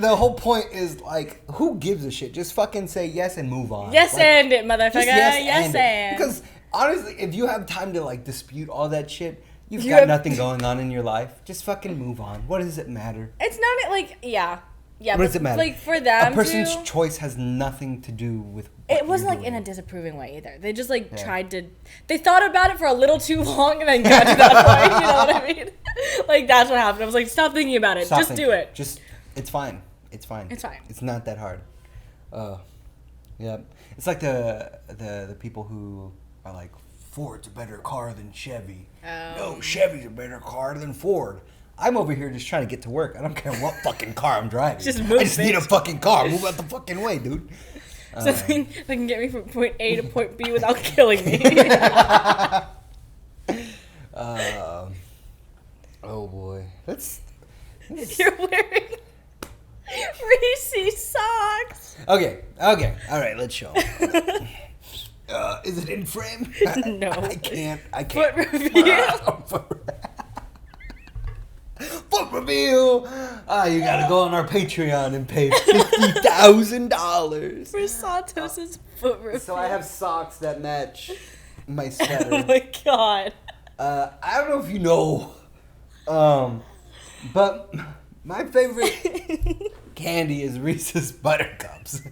the whole point is, like, who gives a shit? Just fucking say yes and move on.
Yes,
like,
and it, motherfucker. Yes,
it.
and.
Because, honestly, if you have time to, like, dispute all that shit, you've got nothing going on in your life. Just fucking move on. What does it matter?
It's not, like, yeah. Yeah,
what does it matter?
Like, for them,
a person's choice has nothing to do with what
it wasn't, like,
doing.
in a disapproving way, either. They just, like, tried to... They thought about it for a little too long and then got to that point, you know what I mean? Like, that's what happened. I was like, stop thinking about it. Just do it.
It's fine. It's fine.
It's fine.
It's not that hard. Yeah. It's like the people who are like, Ford's a better car than Chevy. No, Chevy's a better car than Ford. I'm over here just trying to get to work. I don't care what fucking car I'm driving. I just need a fucking car. Move out the fucking way, dude.
Something that can get me from point A to point B without killing me.
Oh boy.
You're wearing Reese's socks.
Okay. All right, let's show 'em. Is it in frame?
No.
I can't.
Foot review.
Foot review. You gotta go on our Patreon and pay $50,000
for Santos's foot review.
So I have socks that match my sweater.
Oh my god.
I don't know if you know, but my favorite candy is Reese's Buttercups.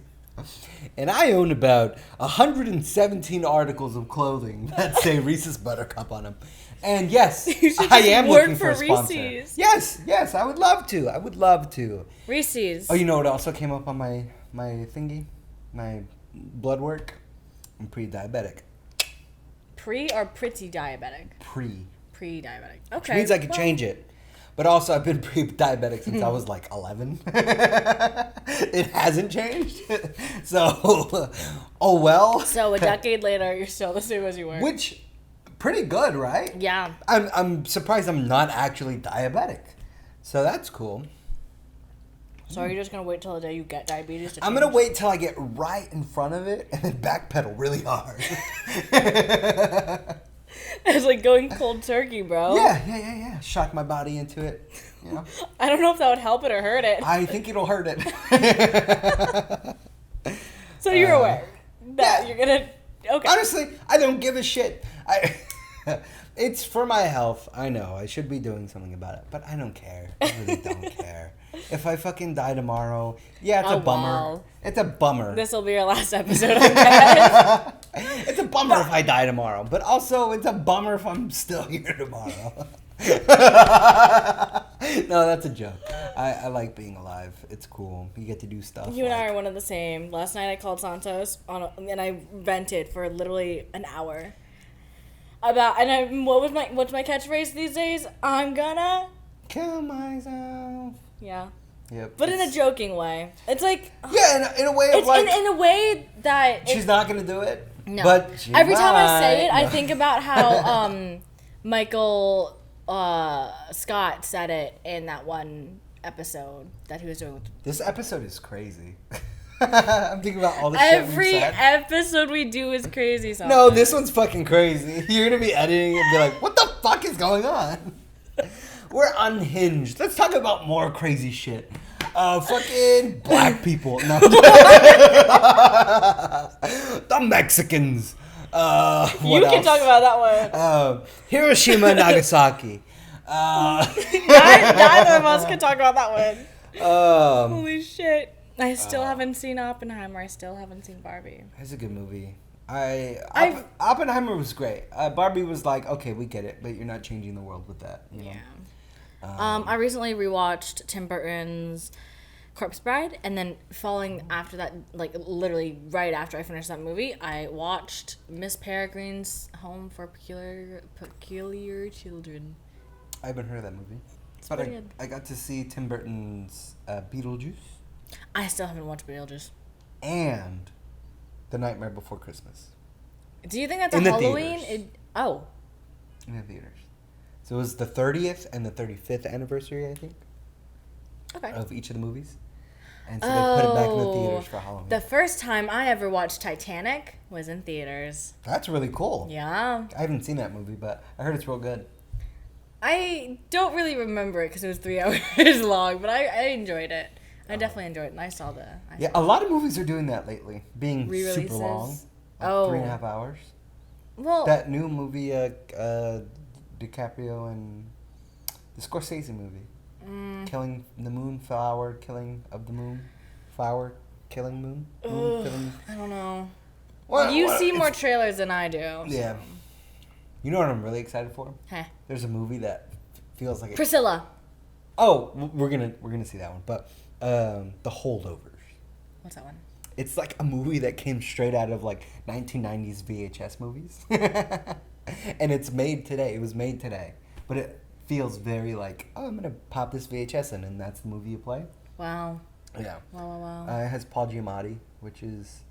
And I own about 117 articles of clothing that say Reese's Buttercup on them. And yes, I am looking for a sponsor.
Reese's.
Yes, I would love to.
Reese's.
Oh, you know what also came up on my thingy? My blood work? I'm pre-diabetic.
Pre or pretty diabetic?
Pre-diabetic.
Okay.
Which means I could change it. But also, I've been pre-diabetic since I was like 11. It hasn't changed. So, oh well.
So a decade later, you're still the same as you were.
Which, pretty good, right?
Yeah.
I'm surprised I'm not actually diabetic. So that's cool.
So are you just going to wait till the day you get diabetes to
I'm going to wait till I get right in front of it and then backpedal really hard.
It's like going cold turkey, bro.
Yeah. Shock my body into it. You know?
I don't know if that would help it or hurt it.
I think it'll hurt it.
So you're aware that you're going to... Okay.
Honestly, I don't give a shit. It's for my health. I know. I should be doing something about it. But I don't care. I really don't care. If I fucking die tomorrow, it's a bummer. Wow. It's a bummer.
This will be your last episode, I guess.
It's a bummer if I die tomorrow. But also, it's a bummer if I'm still here tomorrow. No, that's a joke. I like being alive. It's cool. You get to do stuff.
You and I are one of the same. Last night I called Santos and I vented for literally an hour. What's my catchphrase these days? I'm gonna
kill myself.
Yeah.
Yep.
But in a joking way. It's like
in a way of like
in a way that
she's not gonna do it.
No.
But
every time I say it, I think about how Michael Scott said it in that one episode that he was doing.
This episode is crazy. I'm thinking about all the shit
Every episode we do is crazy. Sometimes.
No, this one's fucking crazy. You're gonna be editing and be like, "What the fuck is going on?" We're unhinged. Let's talk about more crazy shit. Fucking black people. No. The Mexicans.
You can talk about that one.
Hiroshima and Nagasaki.
Neither of us can talk about that one. Holy shit. I still haven't seen Oppenheimer. I still haven't seen Barbie.
It's a good movie. Oppenheimer was great. Barbie was like, okay, we get it, but you're not changing the world with that. You know?
I recently rewatched Tim Burton's Corpse Bride, and then following after that, like literally right after I finished that movie, I watched Miss Peregrine's Home for Peculiar Children.
I haven't heard of that movie.
It's
but
pretty good.
I got to see Tim Burton's Beetlejuice.
I still haven't watched Beetlejuice.
and The Nightmare Before Christmas.
Do you think that's
In
a
the
Halloween?
theaters.
Oh.
In the theaters. So it was the 30th and the 35th anniversary, I think,
Okay.
of each of the movies. And so they put it back in the theaters for Halloween.
The first time I ever watched Titanic was in theaters.
That's really cool.
Yeah.
I haven't seen that movie, but I heard it's real good.
I don't really remember it because it was 3 hours long, but I enjoyed it. I definitely enjoyed it, and I saw
Yeah, a lot of movies are doing that lately, being
Re-releases.
super long. Like
Oh.
3.5 hours.
Well,
That new movie, DiCaprio and the Scorsese movie. Killing the Moon, Flower, Killing of the Moon, Flower, Killing Moon. Killing...
I don't know.
What,
You
what?
see more
It's-
trailers than I do. So.
Yeah. You know what I'm really excited for?
Huh.
There's a movie that feels like
Priscilla.
Oh, we're gonna see that one, but The Holdovers.
What's that one?
It's like a movie that came straight out of like 1990s VHS movies, and it's made today. It was made today, but it feels very like, oh, I'm gonna pop this VHS in, and that's the movie you play.
Wow.
Yeah.
Wow.
It has Paul Giamatti, which is.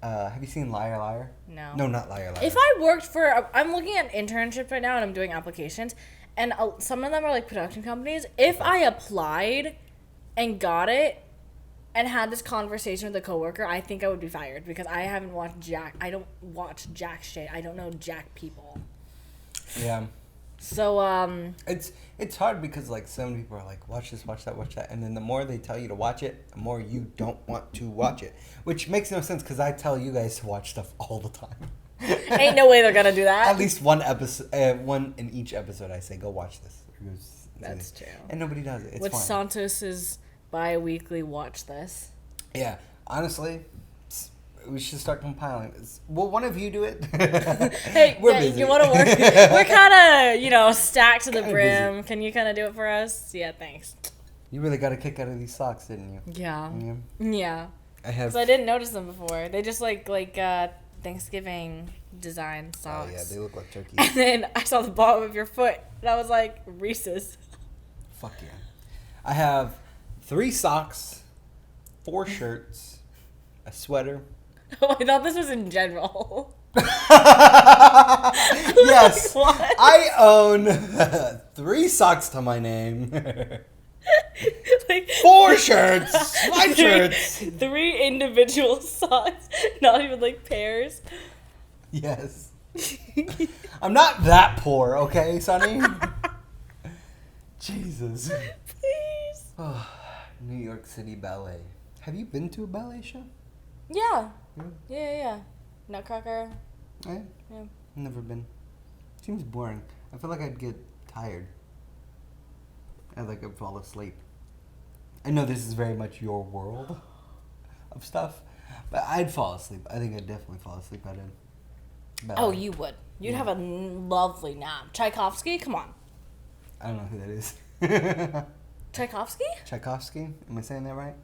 Have you seen Liar Liar?
No.
No, not Liar Liar.
If I worked for, I'm looking at internships right now and I'm doing applications, and some of them are like production companies. If I applied and got it and had this conversation with a coworker, I think I would be fired because I haven't watched Jack. I don't watch Jack shit. I don't know Jack people.
Yeah.
So
It's hard because like some people are like, watch this, watch that, and then the more they tell you to watch it, the more you don't want to watch it, which makes no sense because I tell you guys to watch stuff all the time.
ain't no way they're gonna do that.
At least one episode, one in each episode, I say, go watch this.
That's true.
And nobody does it. It's
With
fine.
Santos's bi-weekly watch this.
Yeah, honestly, we should start compiling this. Will one of you do it?
Hey,
We're
yeah,
busy.
you want to work? We're kind of, stacked to the
Kinda
brim.
busy.
Can you kind of do it for us? Yeah, thanks.
You really got a kick out of these socks, didn't you?
Yeah.
Yeah.
Yeah.
I have.
Because I didn't notice them before. They just like Thanksgiving design
Oh
socks.
yeah, they look like turkeys.
And then I saw the bottom of your foot, and I was like, Reese's.
Fuck yeah. I have 3 socks, 4 shirts, a sweater.
Oh, I thought this was in general.
Yes,
Like, what?
I own 3 socks to my name.
Like
4 shirts, my shirts.
3 individual socks, not even like pairs.
Yes. I'm not that poor, okay, Sonny? Jesus.
Please.
Oh, New York City Ballet. Have you been to a ballet show?
Yeah.
Yeah.
Yeah. Nutcracker.
Eh?
Yeah.
Never been. Seems boring. I feel like I'd get tired. I'd fall asleep. I know this is very much your world of stuff, but I'd fall asleep. I think I'd definitely fall asleep at a ballet.
Oh, you would. You'd have a lovely nap. Tchaikovsky? Come on.
I don't know who that is.
Tchaikovsky?
Tchaikovsky? Am I saying that right?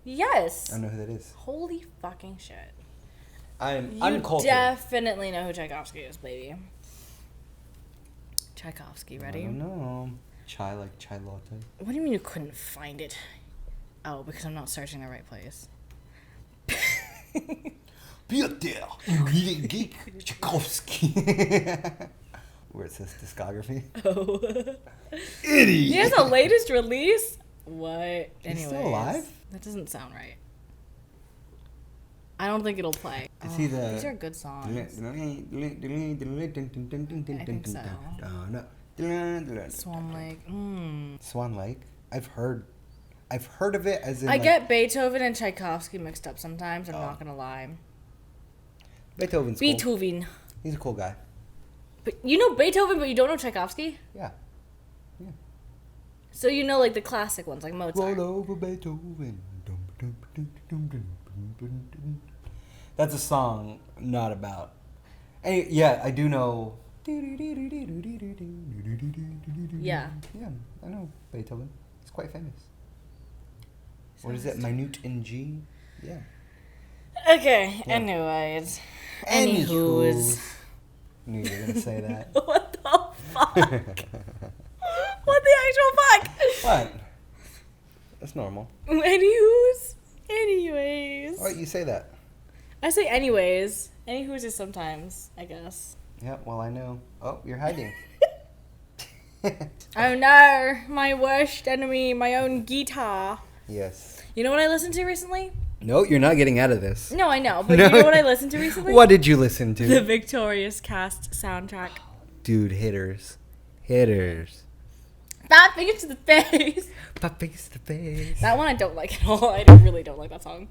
Yes.
I don't know who that is.
Holy fucking shit.
I'm
You
uncultured.
definitely know who Tchaikovsky is, baby. Tchaikovsky,
I
ready?
don't know. Chai like chai latte.
What do you mean you couldn't find it? Oh, because I'm not searching the right place.
Peter, you little geek, Tchaikovsky. Where it says discography.
Oh.
Idiot.
He has a latest release? What?
He's still alive?
That doesn't sound right. I don't think it'll play.
Is he the-
These are good songs.
I
think so. Swan Lake.
Swan Lake. I've heard of it as in.
I get Beethoven and Tchaikovsky mixed up sometimes. I'm not gonna lie.
Beethoven's cool.
Beethoven.
He's a cool guy.
But you know Beethoven, but you don't know Tchaikovsky.
Yeah.
So you know like the classic ones, like Mozart.
Roll over Beethoven. That's a song, not about. And yeah, I do know.
Yeah.
Yeah, I know Beethoven. He's quite famous. What is it? Minute in G? Yeah.
Okay.
Yeah.
Anyways.
Anywho's.
Anywho's.
Knew you were gonna say that.
What the fuck? What the actual fuck?
What? That's normal.
Anywho's.
What? You say that.
I say anyways. Anywho's is sometimes, I guess.
Yeah, well, I know. Oh, you're hiding.
Oh no, my worst enemy, my own guitar.
Yes.
You know what I listened to recently?
No, you're not getting out of this.
No, I know, but you know what I listened to recently?
What did you listen to?
The Victorious Cast soundtrack.
Dude, hitters. Hitters.
Fat fingers to the face.
Pop fingers to the face.
That one I don't like at all. I really don't like that song.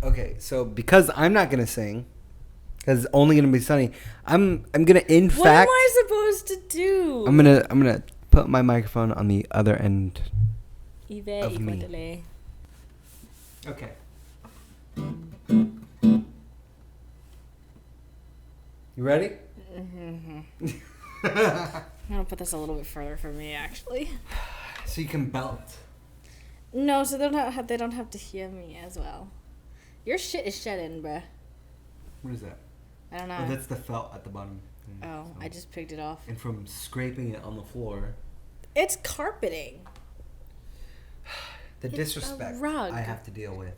Okay, so because I'm not gonna sing, because it's only gonna be Sunny, I'm gonna in
What
fact.
am I supposed to do?
I'm gonna put my microphone on the other end of me.
Delay.
Okay. You ready?
Mm-hmm. I'm gonna put this a little bit further for me, actually.
So you can belt.
No, so they don't have to hear me as well. Your shit is shedding, bruh.
What is that?
I don't know.
Oh, that's the felt at the bottom.
Oh, I just picked it off.
And from scraping it on the floor.
It's carpeting.
The
It's
disrespect
a rug.
I have to deal with.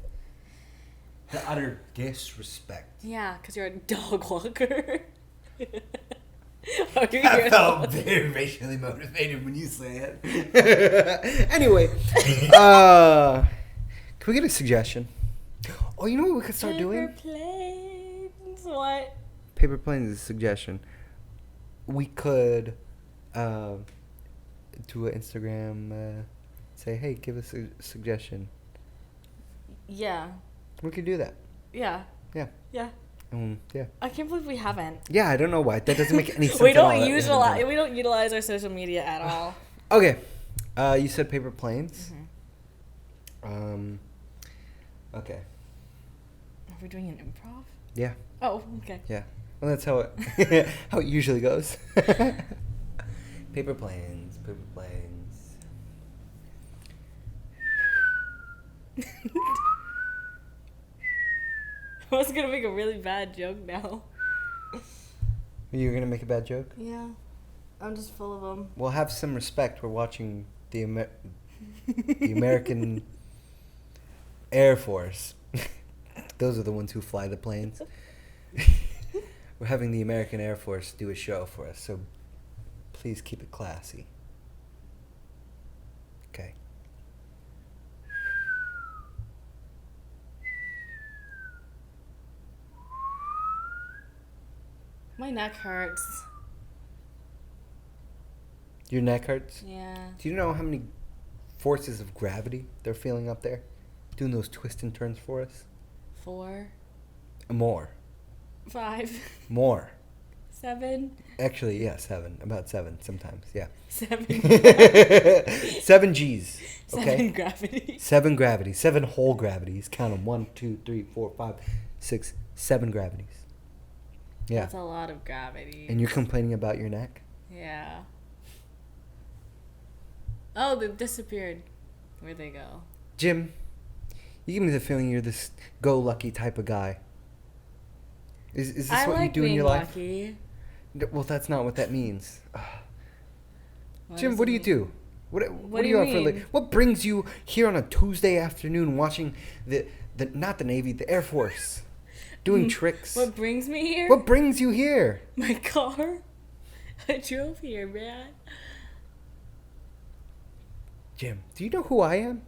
The utter disrespect.
Yeah, because you're a dog walker.
I felt very racially motivated when you say it. Anyway, can we get a suggestion? Oh, you know what we could start doing?
Paper planes. What?
Paper planes is a suggestion. We could do an Instagram, say, hey, give us a suggestion.
Yeah.
We could do that.
Yeah.
Yeah.
Yeah.
Yeah.
I can't believe we haven't.
Yeah, I don't know why. That doesn't make any sense.
We
at all
don't
that
we don't utilize our social media at all.
Okay. You said paper planes.
Mm-hmm.
Okay.
Are we doing an improv?
Yeah.
Oh, okay.
Yeah. Well, that's how it how it usually goes. Paper planes. Paper planes.
I was gonna make a really bad joke now.
You're gonna make a bad joke?
Yeah. I'm just full of them.
Well, have some respect. We're watching the American Air Force. Those are the ones who fly the planes. We're having the American Air Force do a show for us, so please keep it classy. Okay.
My neck hurts.
Your neck hurts?
Yeah.
Do you know how many forces of gravity they're feeling up there? Doing those twists and turns for us?
4.
More.
5.
More.
7.
Actually, yeah, 7. About 7 sometimes, yeah.
7.
7 G's. Okay?
7 gravity.
7 gravities. 7 whole gravities. Count them. 1, 2, 3, 4, 5, 6, 7 gravities. Yeah.
That's a lot of gravity.
And you're complaining about your neck?
Yeah. Oh, they disappeared. Where'd they go?
Jim, you give me the feeling you're this go-lucky type of guy. Is this
I
what
like
you do in
being
your life?
lucky.
Well, that's not what that means.
What
Jim,
does
what
it
do you
mean?
do? What
What
are
do
you
you
on for?
mean?
What brings you here on a Tuesday afternoon watching the not the Navy, the Air Force, doing tricks?
What brings me here?
What brings you here?
My car. I drove here, man.
Jim, do you know who I am?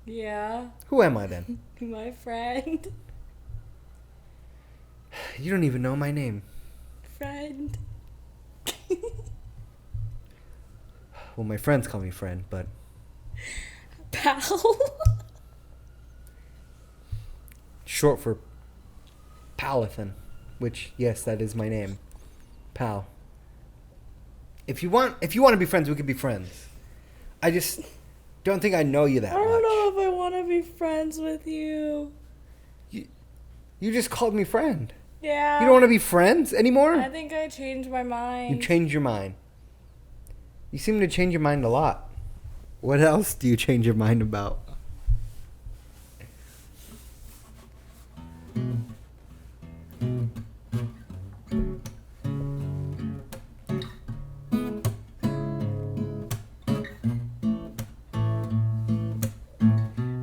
Yeah.
Who am I then?
My friend.
You don't even know my name.
Friend.
Well, my friends call me friend, but
Pal.
short for Palathan, which, yes, that is my name. Pal. If you want to be friends, we could be friends. I just don't think I know you that
I don't
much.
know if I want to be friends with you.
You just called me friend.
Yeah.
You don't want to be friends anymore?
I think I changed my mind.
You changed your mind. You seem to change your mind a lot. What else do you change your mind about?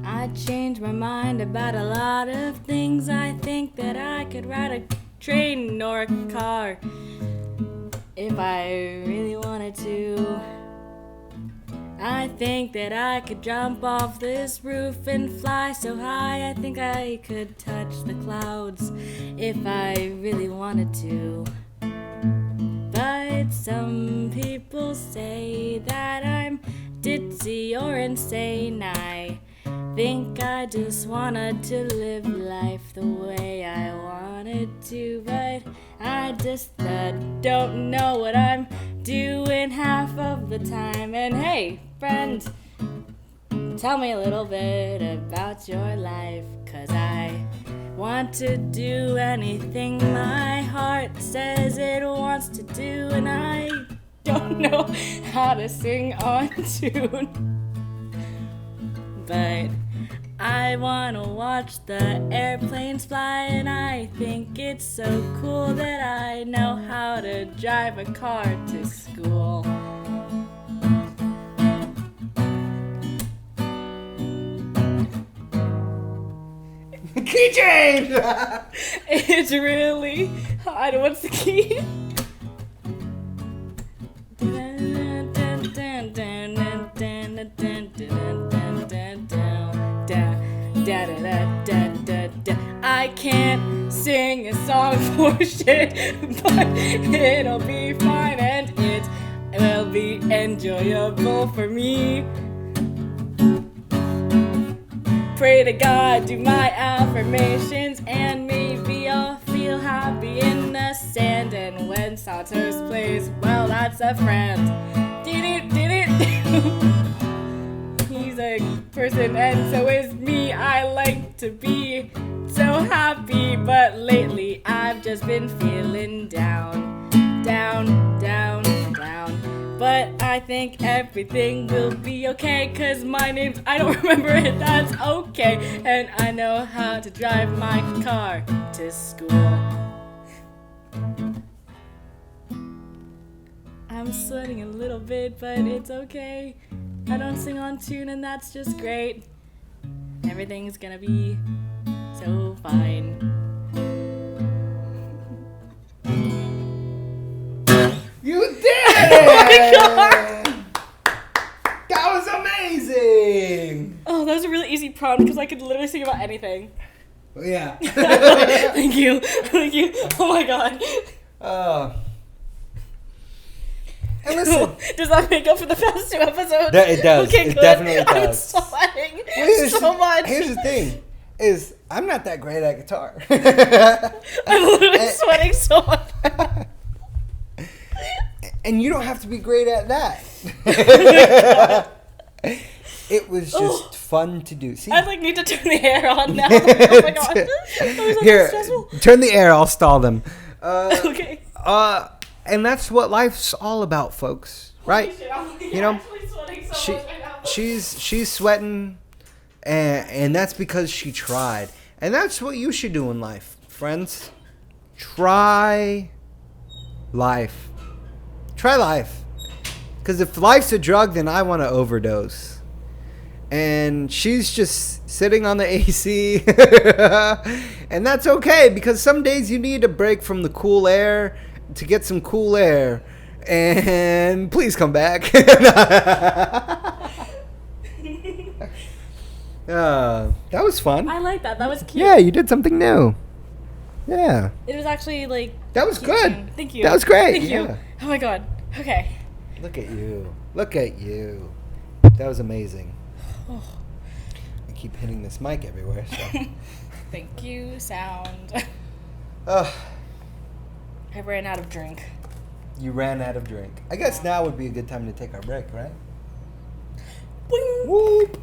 I I changed my mind about a lot of things. I think that I could ride a train or a car if I really wanted to. I think that I could jump off this roof and fly so high. I think I could touch the clouds if I really wanted to. But some people say that I'm ditzy or insane. I think I just wanted to live life the way I wanted to, but I just don't know what I'm doing half of the time. And hey, friend, tell me a little bit about your life, 'cause I want to do anything my heart says it wants to do, and I don't know how to sing on tune. But I wanna watch the airplanes fly, and I think it's so cool that I know how to drive a car to school.
Key change!
It's really hard. What's the key? I can't sing a song for shit, but it'll be fine and it will be enjoyable for me. Pray to God, do my affirmations, and maybe I'll feel happy in the sand. And when Santos plays, well, that's a friend. He's a person, and so is me. I like to be so happy, but lately I've just been feeling down, down, down, down. But I think everything will be okay, 'cause my name's, I don't remember it, that's okay. And I know how to drive my car to school. I'm sweating a little bit, but it's okay. I don't sing on tune, and that's just great. Everything's gonna be so fine.
You did it!
Oh my god!
That was amazing!
Oh, that was a really easy prompt because I could literally sing about anything.
Yeah.
Thank you. Thank you. Oh my god.
And listen.
Does that make up for the past 2 episodes?
It does.
Okay,
it
good.
definitely does.
I'm sweating
Well,
so much.
Here's the thing. Is I'm not that great at guitar.
I'm literally sweating so much.
And you don't have to be great at that. It was just fun to do. See?
I need to turn the air on now. Oh my god. That was
Here,
stressful.
turn the air. I'll stall them.
Okay.
And that's what life's all about, folks. Right?
Holy shit, I'm
You know,
actually sweating so much right now.
she's sweating, and that's because she tried. And that's what you should do in life, friends. Try life. Try life. Because if life's a drug, then I want to overdose. And she's just sitting on the AC. And that's okay, because some days you need a break from the cool air to get some cool air. And please come back. That was fun.
I like that. That was cute.
Yeah, you did something new. Yeah.
It was actually
That was
cute.
good.
Thank you.
That was great.
Thank you. Oh my god. Okay.
Look at you. Look at you. That was amazing. I keep hitting this mic everywhere. So.
Thank you, sound.
I
ran out of drink.
You ran out of drink. I guess now would be a good time to take our break, right?
Boing.
Whoop.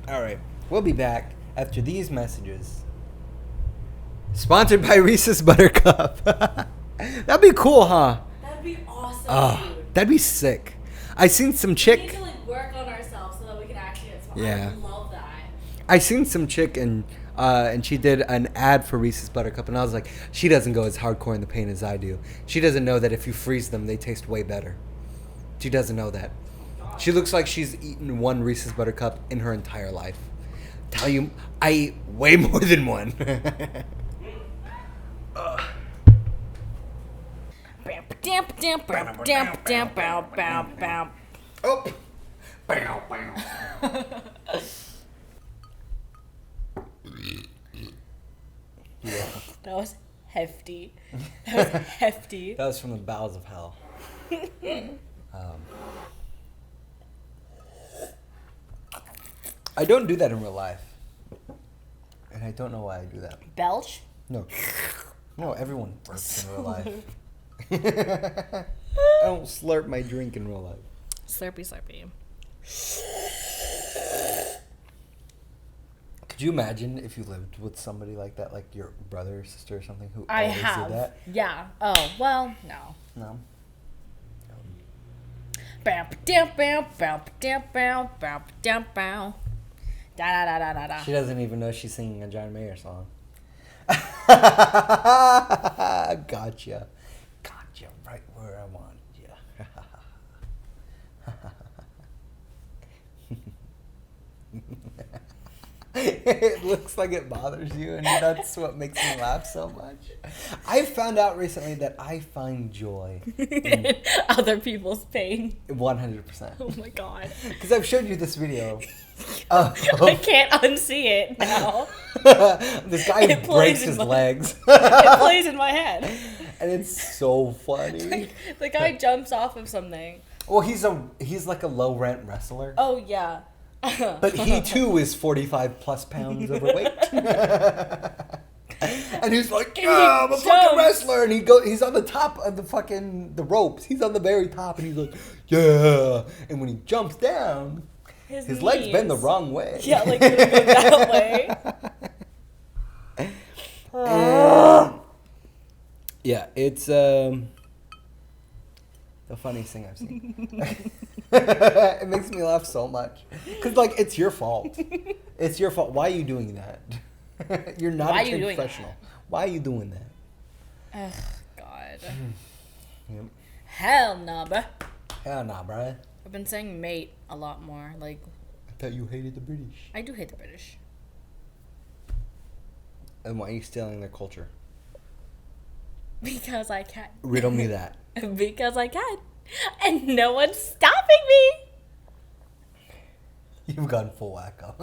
All right. We'll be back after these messages. Sponsored by Reese's Buttercup. That'd be cool, huh?
That'd be awesome.
Dude. That'd be sick. I seen some chick.
We need to work on ourselves so that we can actually get sponsored.
Yeah.
I love that.
I seen some chick and she did an ad for Reese's Buttercup, and I was like, she doesn't go as hardcore in the paint as I do. She doesn't know that if you freeze them, they taste way better. She doesn't know that. She looks like she's eaten one Reese's Buttercup in her entire life. Tell you, I eat way more than one. Oh. Bow, bow. Yeah.
That was hefty. That was hefty.
That was from the bowels of hell. I don't do that in real life. And I don't know why I do that.
Belch?
No. No, everyone burps in real life. I don't slurp my drink in real life.
Slurpy, slurpy.
Could you imagine if you lived with somebody like that, like your brother or sister or something who
I
always
have.
did that?
Yeah. Oh, well, no.
No.
Bam, dam, bam, bam, dam, bam, bam, dam, bam. Da da da da da da.
She doesn't even know she's singing a John Mayer song. Gotcha. Gotcha right where I wanted you. It looks like it bothers you, and that's what makes me laugh so much. I found out recently that I find joy
in other people's pain.
100%.
Oh my god.
Because I've showed you this video.
I can't unsee it now.
This guy breaks his legs.
It plays in my head.
And it's so funny.
The guy jumps off of something.
Well, he's like a low rent wrestler.
Oh yeah.
But he too is 45 plus pounds overweight. And he's like, yeah, I'm a fucking wrestler. And he's on the top of the ropes. He's on the very top, and he's like, yeah. And when he jumps down, his legs bend the wrong way.
Yeah, like it'll go that way.
Yeah, it's the funniest thing I've seen. It makes me laugh so much. Because, like, it's your fault. It's your fault. Why are you doing that? You're not a professional. Why are you doing that?
Ugh, God.
Yep.
Hell nah, bruh.
Hell nah, bruh.
I've been saying mate a lot more. Like,
I thought you hated the British.
I do hate the British.
And why are you stealing their culture?
Because I can.
Riddle me that.
Because I can. And no one's stopping me.
You've gone full wacko.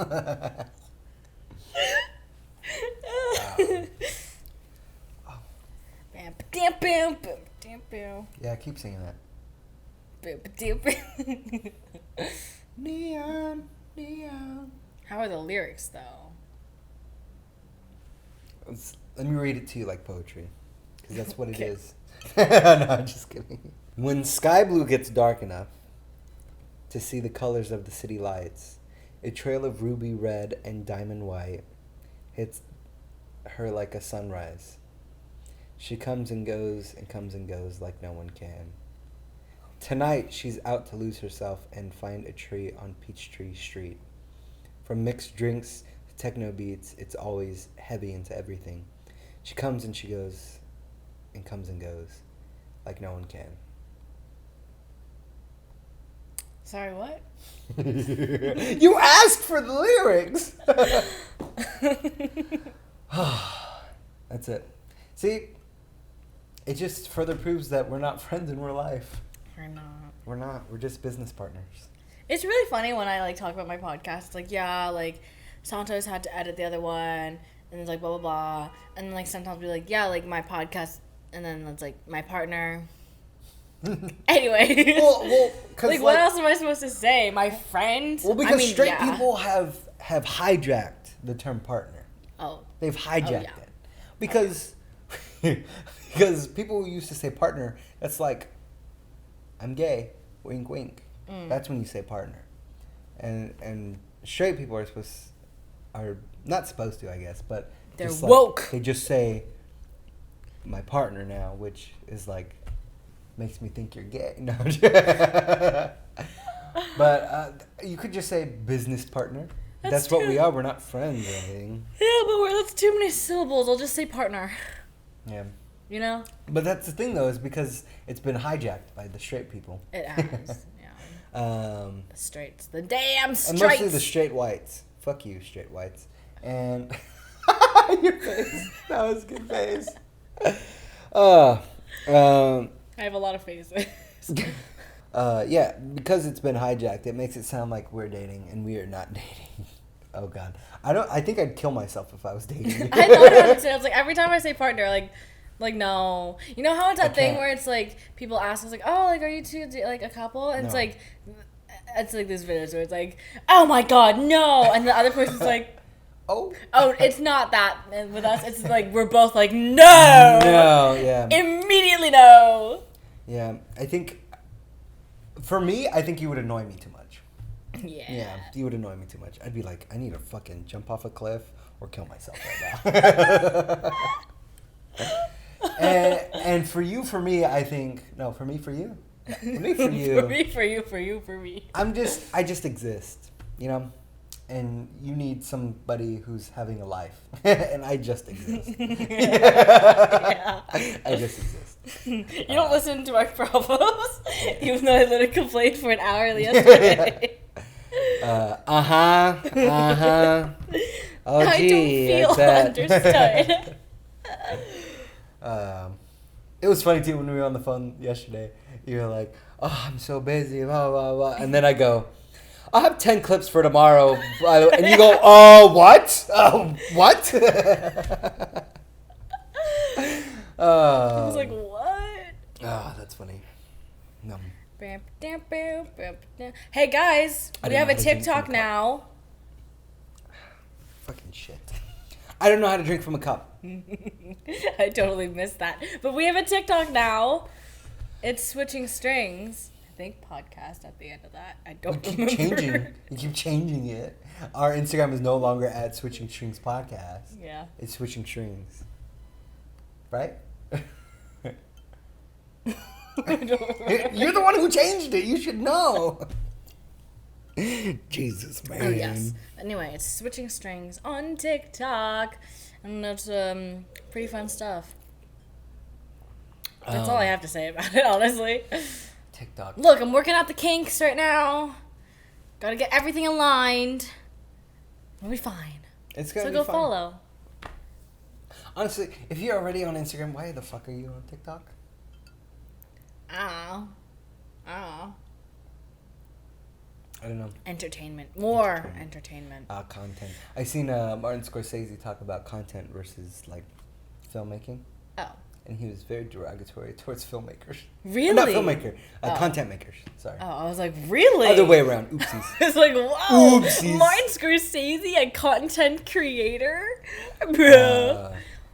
Yeah, keep singing that. Neon, neon.
How are the lyrics, though?
Let me read it to you like poetry. Because that's what
Okay.
it is. No, I'm just kidding. When sky blue gets dark enough to see the colors of the city lights, a trail of ruby red and diamond white hits her like a sunrise. She comes and goes like no one can. Tonight, she's out to lose herself and find a tree on Peachtree Street. From mixed drinks to techno beats, it's always heavy into everything. She comes and she goes and comes and goes like no one can.
Sorry, what?
You asked for the lyrics! That's it. See, it just further proves that we're not friends in real life.
We're not.
We're not. We're just business partners.
It's really funny when I, like, talk about my podcast. It's like, yeah, like, Santos had to edit the other one, and it's like, blah, blah, blah. And then, like, sometimes be like, yeah, like, my podcast, and then it's like, my partner. Anyway.
Well, cause
like, what else am I supposed to say? My friend?
Well, because straight people have hijacked the term partner.
Oh.
They've hijacked it. Because because people used to say partner, that's like, I'm gay, wink, wink. That's when you say partner. And straight people are not supposed to, I guess, but
they're
just
woke.
Like, they just say my partner now, which is like, makes me think you're gay. No. But you could just say business partner. That's what we are. We're not friends or anything.
Yeah, but that's too many syllables. I'll just say partner.
Yeah.
You know?
But that's the thing, though, is because it's been hijacked by the straight people.
It has, yeah. The straights. The damn straights!
And mostly the straight whites. fuck you, straight whites. And your face. That was a good face.
I have a lot of faces.
Yeah, because it's been hijacked, it makes it sound like we're dating, and we are not dating. Oh God, I think I'd kill myself if I was dating.
I thought about it too. I was like, every time I say partner, like no. You know how it's that thing
can't.
where it's like people ask us like, oh, like are you two like a couple? And
No.
it's like this videos where it's like, oh my God, no, and the other person's like,
Oh,
it's not that. And with us, it's like we're both like, no,
yeah,
immediately no.
yeah. I think for me, I think you would annoy me too much.
Yeah,
you would annoy me too much. I'd be like, I need to fucking jump off a cliff or kill myself right now. and for me, I think no. For me, for you. For me, for you.
For me.
I just exist, you know? And you need somebody who's having a life. And I just exist.
Yeah.
I just exist.
You don't listen to our problems, even though I literally complained for an hour yesterday.
Oh,
I
gee,
don't feel understood.
It was funny too when we were on the phone yesterday. You were like, "Oh, I'm so busy," blah blah blah, and then I go, "I'll have 10 clips for tomorrow," and you go, "Oh, what? Oh, what?"
I was like, "What?"
That's funny. No.
Hey guys,
I
we
didn't
have
know
a
how to drink
TikTok
from a cup.
now.
Fucking shit. I don't know how to drink from a cup.
I totally missed that. But we have a TikTok now. It's Switching Strings. I think podcast at the end of that. I don't remember.
You keep changing it. Our Instagram is no longer at Switching Strings Podcast.
Yeah.
It's Switching Strings. Right? You're the one who changed it. You should know. Jesus, man.
Oh, yes. Anyway, it's Switching Strings on TikTok. And it's pretty fun stuff. That's all I have to say about it, honestly.
TikTok.
Look, I'm working out the kinks right now. Gotta get everything aligned. We'll be fine.
It's gonna
So
be
go
fun.
follow.
Honestly, if you're already on Instagram, why the fuck are you on TikTok?
Oh.
I don't know.
Entertainment. More entertainment.
Content. I seen Martin Scorsese talk about content versus like filmmaking,
Oh.
and he was very derogatory towards filmmakers.
Really?
Or not filmmaker.
Oh.
Content makers. Sorry.
Oh, I was like, really?
Other way around. Oopsies.
It's like, wow.
Oopsies.
Martin Scorsese, a content creator? Bro.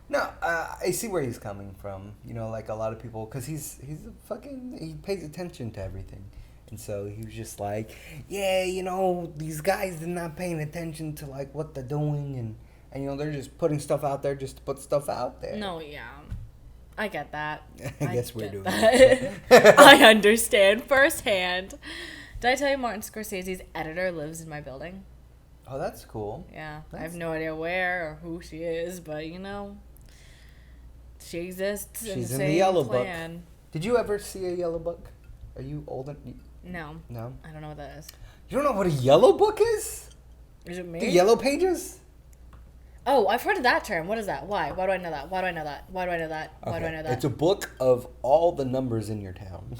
No, I see where he's coming from. You know, like a lot of people, because he's a fucking, he pays attention to everything. And so he was just like, yeah, you know, these guys are not paying attention to like what they're doing, and you know, they're just putting stuff out there just to put stuff out there.
No, yeah. I get that.
I guess we're doing
that. I understand firsthand. Did I tell you Martin Scorsese's editor lives in my building?
Oh, that's cool.
Yeah. I have no idea where or who she is, but you know, she exists.
She's
in
in the
same
Yellow
plan.
Book. Did you ever see a Yellow Book? Are you old?
No.
No?
I don't know what that is.
You don't know what a Yellow Book is?
Is it me?
The Yellow Pages?
Oh, I've heard of that term. What is that? Why? Why do I know that? Why do I know that? Why do I know that? Why do I know that?
It's a book of all the numbers in your town.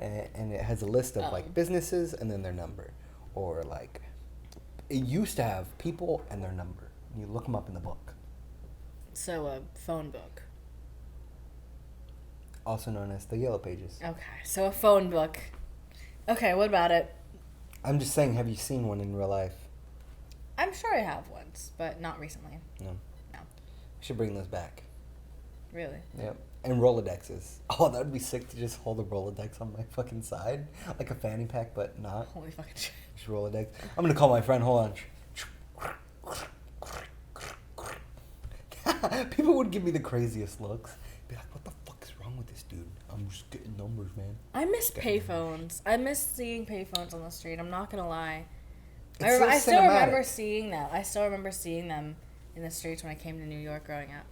And it has a list of like businesses and then their number. Or like, it used to have people and their number. You look them up in the book.
So a phone book.
Also known as the Yellow Pages.
Okay, so a phone book. Okay, what about it?
I'm just saying, have you seen one in real life?
I'm sure I have once, but not recently.
No.
No.
We should bring those back.
Really?
Yep. And Rolodexes. Oh, that would be sick to just hold a Rolodex on my fucking side. Like a fanny pack, but not.
Holy fucking shit.
Just Rolodex. I'm gonna call my friend. Hold on. People would give me the craziest looks. Be like, what the fuck is wrong with this dude? I'm just getting numbers, man.
I miss payphones. I miss seeing payphones on the street. I'm not gonna lie.
It's so
I still
cinematic.
remember seeing them. I still remember seeing them in the streets when I came to New York growing up.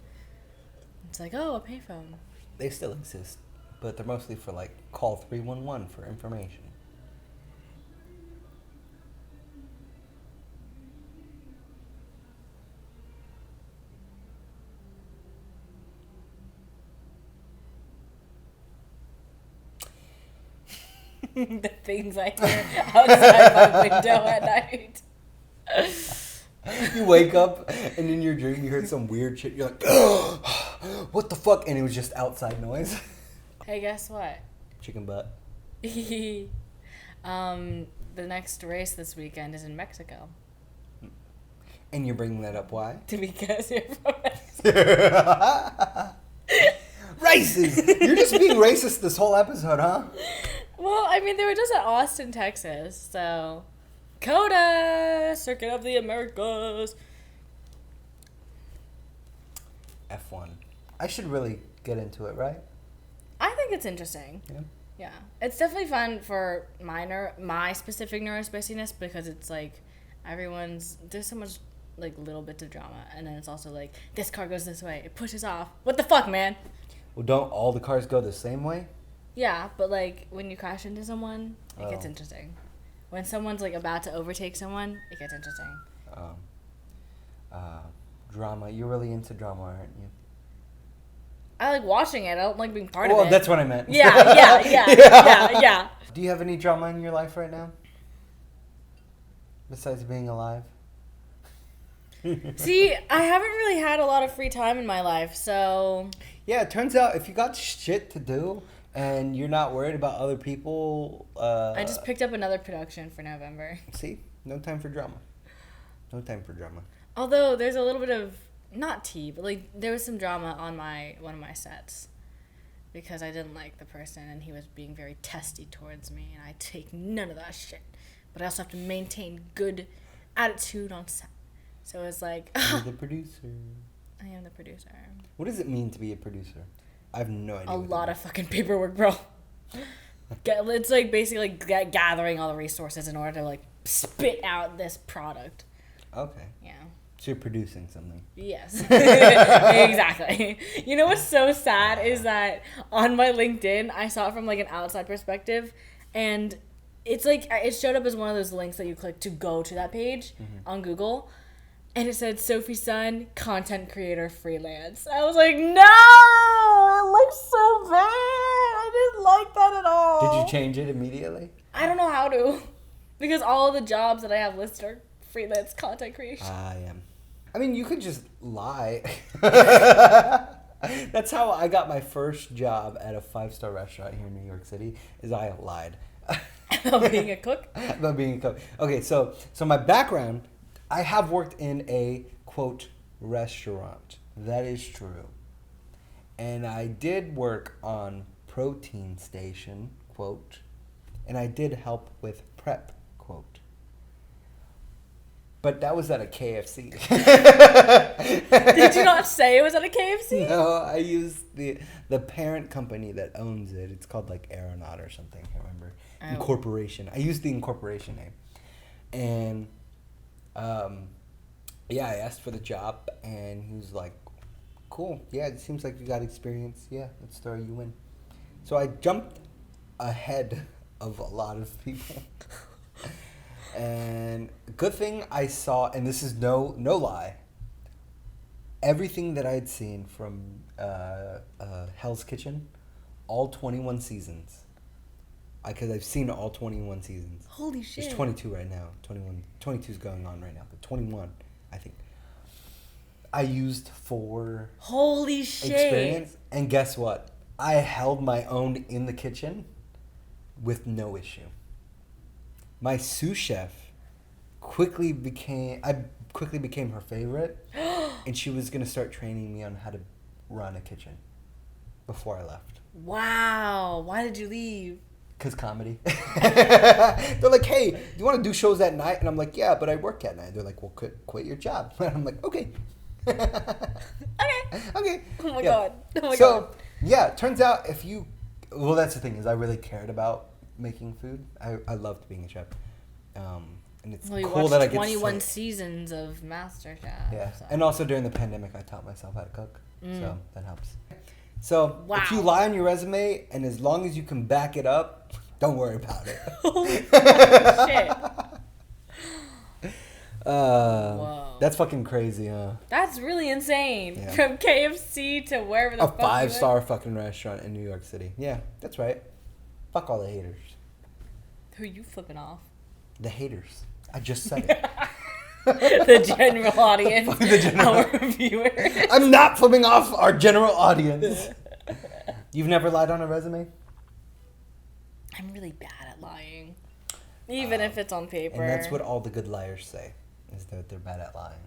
It's like, oh, a payphone.
They still exist, but they're mostly for like call 311 for information.
The things I hear outside my window at night.
You wake up and in your dream you heard some weird shit. You're like, what the fuck? And it was just outside noise.
Hey, guess what?
Chicken butt.
The next race this weekend is in Mexico.
And you're bringing that up, why?
Because you're from Mexico.
Racist! You're just being racist this whole episode, huh?
Well, I mean, they were just at Austin, Texas, so... CODA! Circuit of the Americas!
F1. I should really get into it, right?
I think it's interesting.
Yeah.
Yeah. It's definitely fun for my specific neurospiciness because it's like there's so much like little bits of drama, and then it's also like this car goes this way, it pushes off. What the fuck, man?
Well, don't all the cars go the same way?
Yeah, but like when you crash into someone, it gets
Oh.
interesting. When someone's like about to overtake someone, it gets interesting.
Drama. You're really into drama, aren't you?
I like watching it. I don't like being part of it.
Well, that's what I meant.
Yeah.
Do you have any drama in your life right now? Besides being alive?
See, I haven't really had a lot of free time in my life, so...
Yeah, it turns out if you got shit to do and you're not worried about other people...
I just picked up another production for November.
See? No time for drama. No time for drama.
Although, there's a little bit of... Not tea, but like there was some drama on one of my sets. Because I didn't like the person and he was being very testy towards me. And I take none of that shit. But I also have to maintain good attitude on set. So it was like...
You're the producer.
I am the producer.
What does it mean to be a producer? I have no idea.
A lot of fucking paperwork, bro. It's like basically like gathering all the resources in order to like spit out this product.
Okay.
Yeah.
So you're producing something.
Yes. Exactly. You know what's so sad is that on my LinkedIn, I saw it from like an outside perspective, and it's like it showed up as one of those links that you click to go to that page on Google. And it said, Sophie Sun, content creator, freelance. I was like, no! It looks so bad! I didn't like that at all.
Did you change it immediately?
I don't know how to. Because all of the jobs that I have listed are freelance content creation.
I am. I mean, you could just lie. That's how I got my first job at a 5-star restaurant here in New York City, is I lied.
About being a cook?
About being a cook. Okay, so my background... I have worked in a, quote, restaurant. That is true. And I did work on Protein Station, quote, and I did help with prep, quote. But that was at a KFC.
Did you not say it was at a KFC?
No, I used the parent company that owns it. It's called like Aeronaut or something, I remember.
Oh.
Incorporation. I used the incorporation name. And... yeah, I asked for the job, and he was like, cool, yeah, it seems like you got experience, yeah, let's throw you in. So I jumped ahead of a lot of people. And good thing I saw, and this is no lie, everything that I had seen from Hell's Kitchen, all 21 seasons. Because I've seen all 21 seasons.
Holy shit.
There's 22 right now. 22 is going on right now. But 21, I think. I used for
Holy shit.
experience. And guess what? I held my own in the kitchen with no issue. My sous chef quickly became her favorite. And she was going to start training me on how to run a kitchen before I left.
Wow. Why did you leave?
Because comedy. They're like, hey, do you want to do shows at night? And I'm like, yeah, but I work at night. They're like, well, quit your job. And I'm like, okay. Okay.
Oh my god. Oh my god.
So, yeah, turns out well, that's the thing, is I really cared about making food. I loved being a chef. And it's
you
cool
watched
that I get
21 seasons of MasterChef.
Yeah.
So.
And also during the pandemic, I taught myself how to cook. So that helps. So
Wow.
if you lie on your resume, and as long as you can back it up, don't worry about it.
Holy shit. Whoa.
That's fucking crazy, huh?
That's really insane.
Yeah.
From KFC to wherever the
A
fuck you went.
5-star fucking restaurant in New York City. Yeah, that's right. Fuck all the haters.
Who are you flipping off?
The haters. I just said it.
The general audience. Our viewers.
I'm not flipping off our general audience. You've never lied on a resume?
I'm really bad at lying. Even if it's on paper.
And that's what all the good liars say, is that they're bad at lying.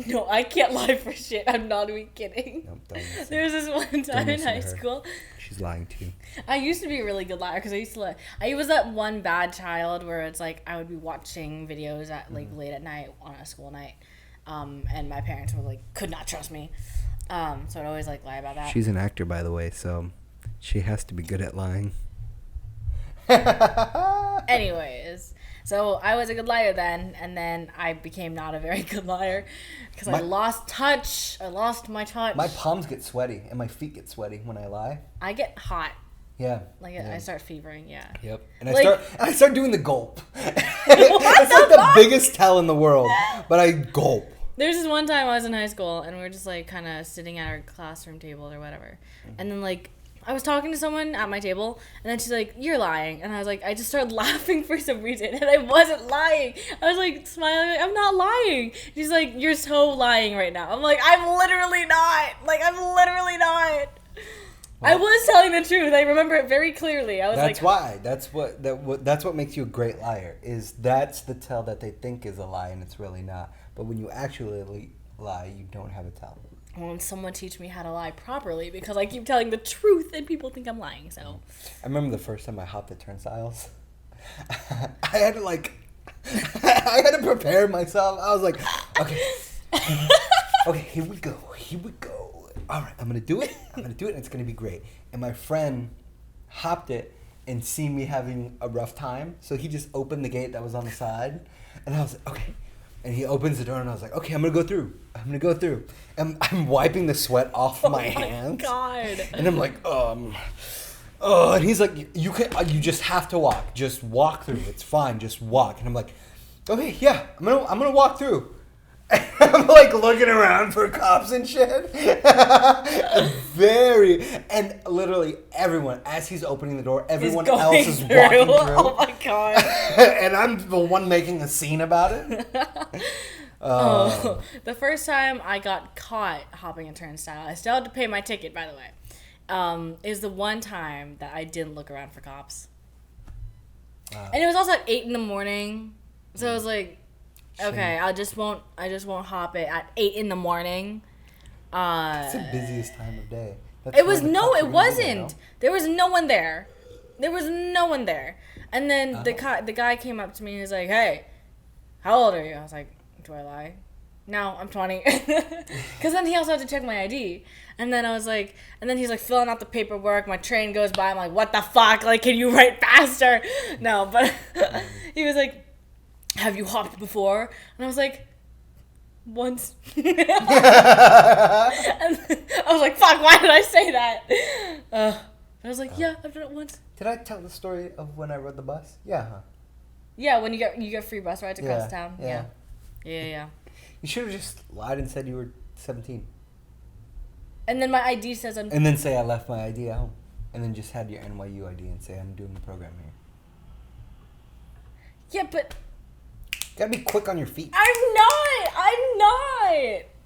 No, I can't lie for shit. I'm not even kidding.
Nope, don't listen.
There was this one time in high school.
She's lying too.
I used to be a really good liar because I used to lie. I was that one bad child where it's like I would be watching videos at like late at night on a school night, and my parents were like could not trust me, so I'd always like lie about that.
She's an actor, by the way, so she has to be good at lying.
Anyways, so I was a good liar then, and then I became not a very good liar because I lost touch. I lost my touch.
My palms get sweaty and my feet get sweaty when I lie.
I get hot.
Yeah.
Like I start fevering. Yeah.
Yep. And
Like-
I start doing the gulp. It's like the biggest tell in the world, but I gulp.
There's this one time I was in high school and we were just like kind of sitting at our classroom table or whatever, and then like I was talking to someone at my table, and then she's like, "You're lying," and I was like, I just started laughing for some reason, and I wasn't lying. I was like smiling, like, I'm not lying. She's like, "You're so lying right now." I'm like, I'm literally not. Like, I'm literally not. I was telling the truth. I remember it very clearly. I was
That's
like,
why. That's what makes you a great liar. Is that's the tell that they think is a lie and it's really not. But when you actually lie, you don't have a tell.
well, someone teach me how to lie properly because I keep telling the truth and people think I'm lying. So
I remember the first time I hopped the turnstiles. I had to I had to prepare myself. I was like, okay, here we go. All right, I'm gonna do it, and it's gonna be great. And my friend hopped it and seen me having a rough time, so he just opened the gate that was on the side, and I was like, okay. And he opens the door, and I was like, okay, I'm gonna go through. And I'm wiping the sweat off my hands.
Oh my God.
And I'm like, and he's like, you just have to walk. Just walk through. It's fine. Just walk. And I'm like, okay, yeah, I'm gonna walk through. And I'm like looking around for cops and shit. And literally everyone, as he's opening the door, everyone else is walking through.
Oh my God.
And I'm the one making a scene about it.
The first time I got caught hopping a turnstile, I still had to pay my ticket, by the way, is the one time that I didn't look around for cops. And it was also at 8 a.m. So I was like, okay, I just won't hop it at 8 a.m.
It's the busiest time of day.
It wasn't. There was no one there. And then the guy came up to me and was like, "Hey, how old are you?" I was like, "Do I lie?" "No, I'm 20." Because then he also had to check my ID. And then I was like, and then he's like filling out the paperwork. My train goes by. I'm like, what the fuck? Like, can you write faster? No, but he was like, "Have you hopped before?" And I was like, "Once." And I was like, fuck, why did I say that? I was like, yeah, I've done it once.
Did I tell the story of when I rode the bus? Yeah, huh?
Yeah, when you get free bus rides across town.
Yeah.
Yeah.
You should have just lied and said you were 17.
And then my ID says I'm...
And then say I left my ID at home. And then just had your NYU ID and say I'm doing the program here.
Yeah, but...
Gotta be quick on your feet.
I'm not!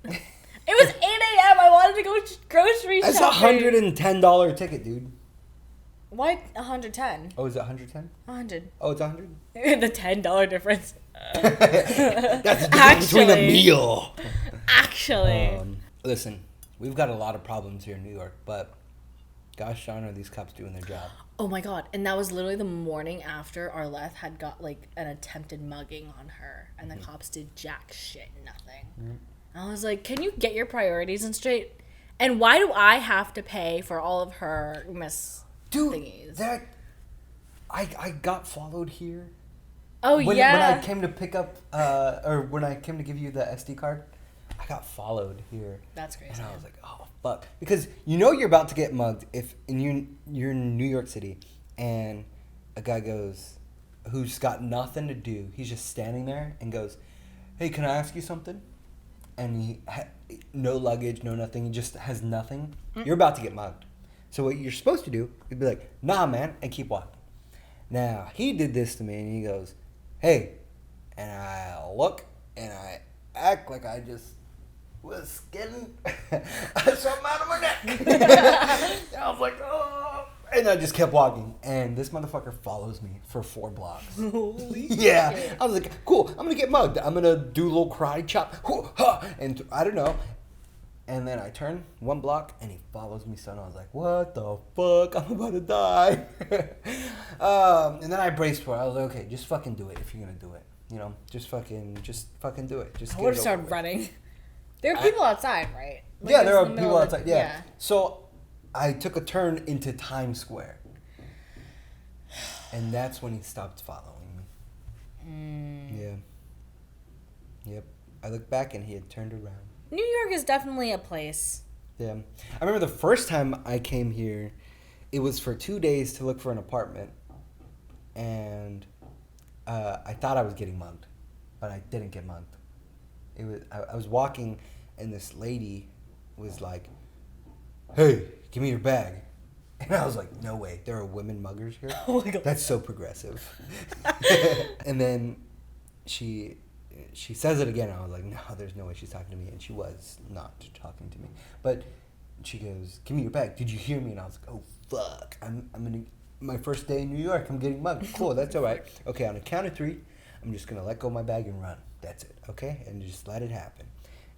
It was 8 a.m. I wanted to go grocery shopping.
That's a $110 ticket, dude.
Why 110?
Oh, is it 110?
100.
Oh, it's 100?
The $10 difference.
That's the difference between a meal.
Actually.
Listen, we've got a lot of problems here in New York, but gosh darn are these cops doing their job.
Oh my God. And that was literally the morning after Arleth had got like an attempted mugging on her, and the cops did jack shit, nothing. I was like, can you get your priorities in straight? And why do I have to pay for all of her thingies?
Dude, I got followed here.
Oh,
When
yeah.
I came to pick up, or when I came to give you the SD card, I got followed here.
That's crazy.
And I was like, oh, fuck. Because you know you're about to get mugged if you're in New York City and a guy goes, who's got nothing to do, he's just standing there and goes, "Hey, can I ask you something?" And he no luggage, no nothing, he just has nothing. You're about to get mugged. So what you're supposed to do is be like, "Nah, man," and keep walking. Now, he did this to me, and he goes, hey. And I look, and I act like I just was getting something out of my neck. And I was like, oh. And I just kept walking. And this motherfucker follows me for 4 blocks.
Holy
yeah.
shit.
I was like, cool, I'm going to get mugged. I'm going to do a little karate chop. And I don't know. And then I turn 1 block, and he follows me, son. I was like, what the fuck? I'm about to die. And then I braced for it. I was like, okay, just fucking do it if you're going to do it. You know, just fucking do it. Just
I
get
would
it
have started
over with.
running. There are people outside, right? Like,
Yeah,
it's
there are
in the middle
people
of
outside.
the-
Yeah. So I took a turn into Times Square. And that's when he stopped following me. Yeah. Yep. I looked back and he had turned around.
New York is definitely a place.
Yeah. I remember the first time I came here, it was for 2 days to look for an apartment. And I thought I was getting mugged, but I didn't get mugged. I was walking, and this lady was like, hey, give me your bag. And I was like, no way, there are women muggers here?
Oh my God.
That's so progressive. And then she says it again. I was like, no, there's no way she's talking to me. And she was not talking to me. But she goes, give me your bag. Did you hear me? And I was like, oh, fuck. I'm going to, my first day in New York, I'm getting mugged. Cool, that's all right. Okay, on a count of 3, I'm just going to let go of my bag and run. That's it, okay? And just let it happen.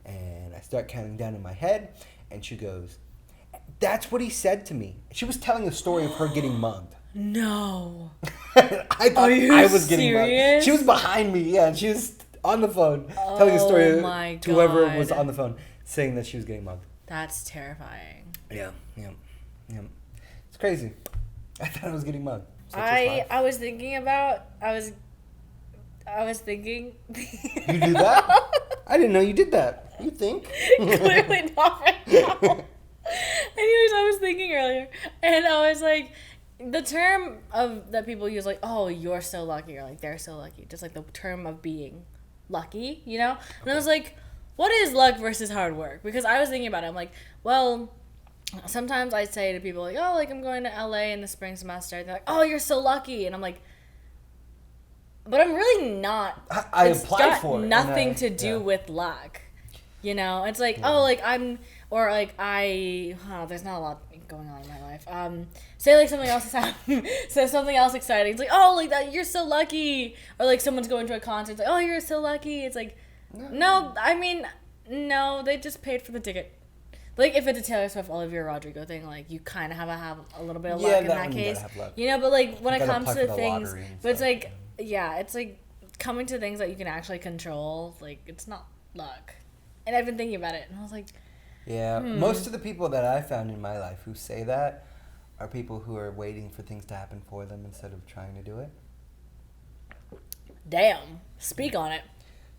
And I start counting down in my head. And she goes, that's what he said to me. She was telling a story of her getting mugged.
No.
I thought
Are you
I was getting mugged.
serious?
She was behind me, yeah, and she was on the phone telling a story
my
to whoever
God.
was on the phone, saying that she was getting mugged.
That's terrifying.
Yeah. It's crazy. I thought I was getting mugged.
I was thinking about I was thinking
You do that? I didn't know you did that. You think?
clearly not right now. Anyways, I was thinking earlier, and I was like, the term of that people use, like, oh, you're so lucky, or like they're so lucky, just like the term of being lucky, you know. And I was like, what is luck versus hard work? Because I was thinking about it. I'm like, well, sometimes I say to people like, oh, like I'm going to LA in the spring semester. They're like, oh, you're so lucky, and I'm like, but I'm really not.
I
It's
applied
got
for it.
nothing
and
to do
yeah.
with luck. You know, it's like, oh, like I'm, or like there's not a lot going on in my life. Say like something else say something else exciting. It's like, oh, like that, you're so lucky. Or like someone's going to a concert. It's like, oh, you're so lucky. It's like, no, I mean, no, they just paid for the ticket. Like if it's a Taylor Swift, Olivia Rodrigo thing, like you kind of have a little bit of luck in that
one you
case.
gotta have luck.
You know, but like when
You
it
gotta
comes
apply
to
for the
things,
lottery and
but it's
stuff,
like, yeah, it's like coming to things that you can actually control. Like it's not luck. And I've been thinking about it, and I was like,
Yeah, most of the people that I found in my life who say that are people who are waiting for things to happen for them instead of trying to do it.
damn, speak on it.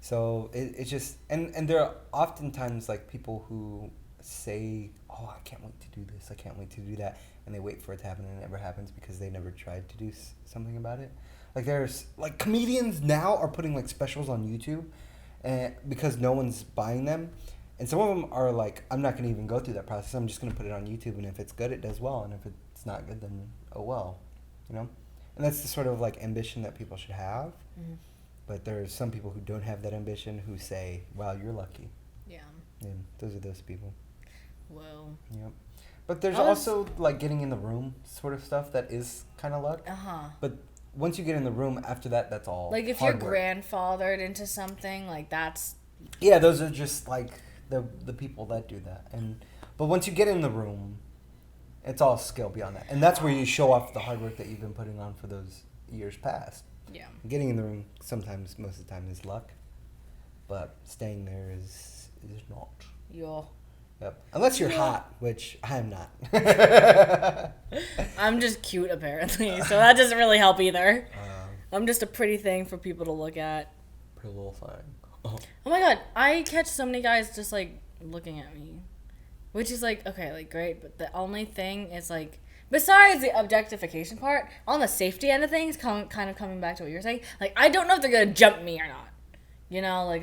So it's just, and there are oftentimes like people who say, oh, I can't wait to do this, I can't wait to do that, and they wait for it to happen and it never happens because they never tried to do something about it. Like there's, like comedians now are putting like specials on YouTube because no one's buying them. And some of them are like, I'm not going to even go through that process. I'm just going to put it on YouTube, and if it's good, it does well. And if it's not good, then oh well, you know? And that's the sort of like ambition that people should have.
Mm-hmm.
But there's some people who don't have that ambition who say, wow, you're lucky.
Yeah.
And those are those people.
Whoa.
Yep. But there's
I was-
also like getting in the room sort of stuff that is kind of luck.
Uh-huh.
But once you get in the room, after that, that's all
Like if you're
hard work.
grandfathered into something, like that's
Yeah, those are just like the people that do that. But once you get in the room, it's all skill beyond that. And that's where you show off the hard work that you've been putting on for those years past.
yeah.
Getting in the room sometimes, most of the time, is luck. But staying there is not.
Yo.
Yep. Unless you're hot, which I am not.
I'm just cute apparently, so that doesn't really help either. I'm just a pretty thing for people to look at.
Pretty little thing.
Oh my god, I catch so many guys just like looking at me, which is like okay, like great, but the only thing is like besides the objectification part, on the safety end of things, kind of coming back to what you're saying, like I don't know if they're gonna jump me or not, you know, like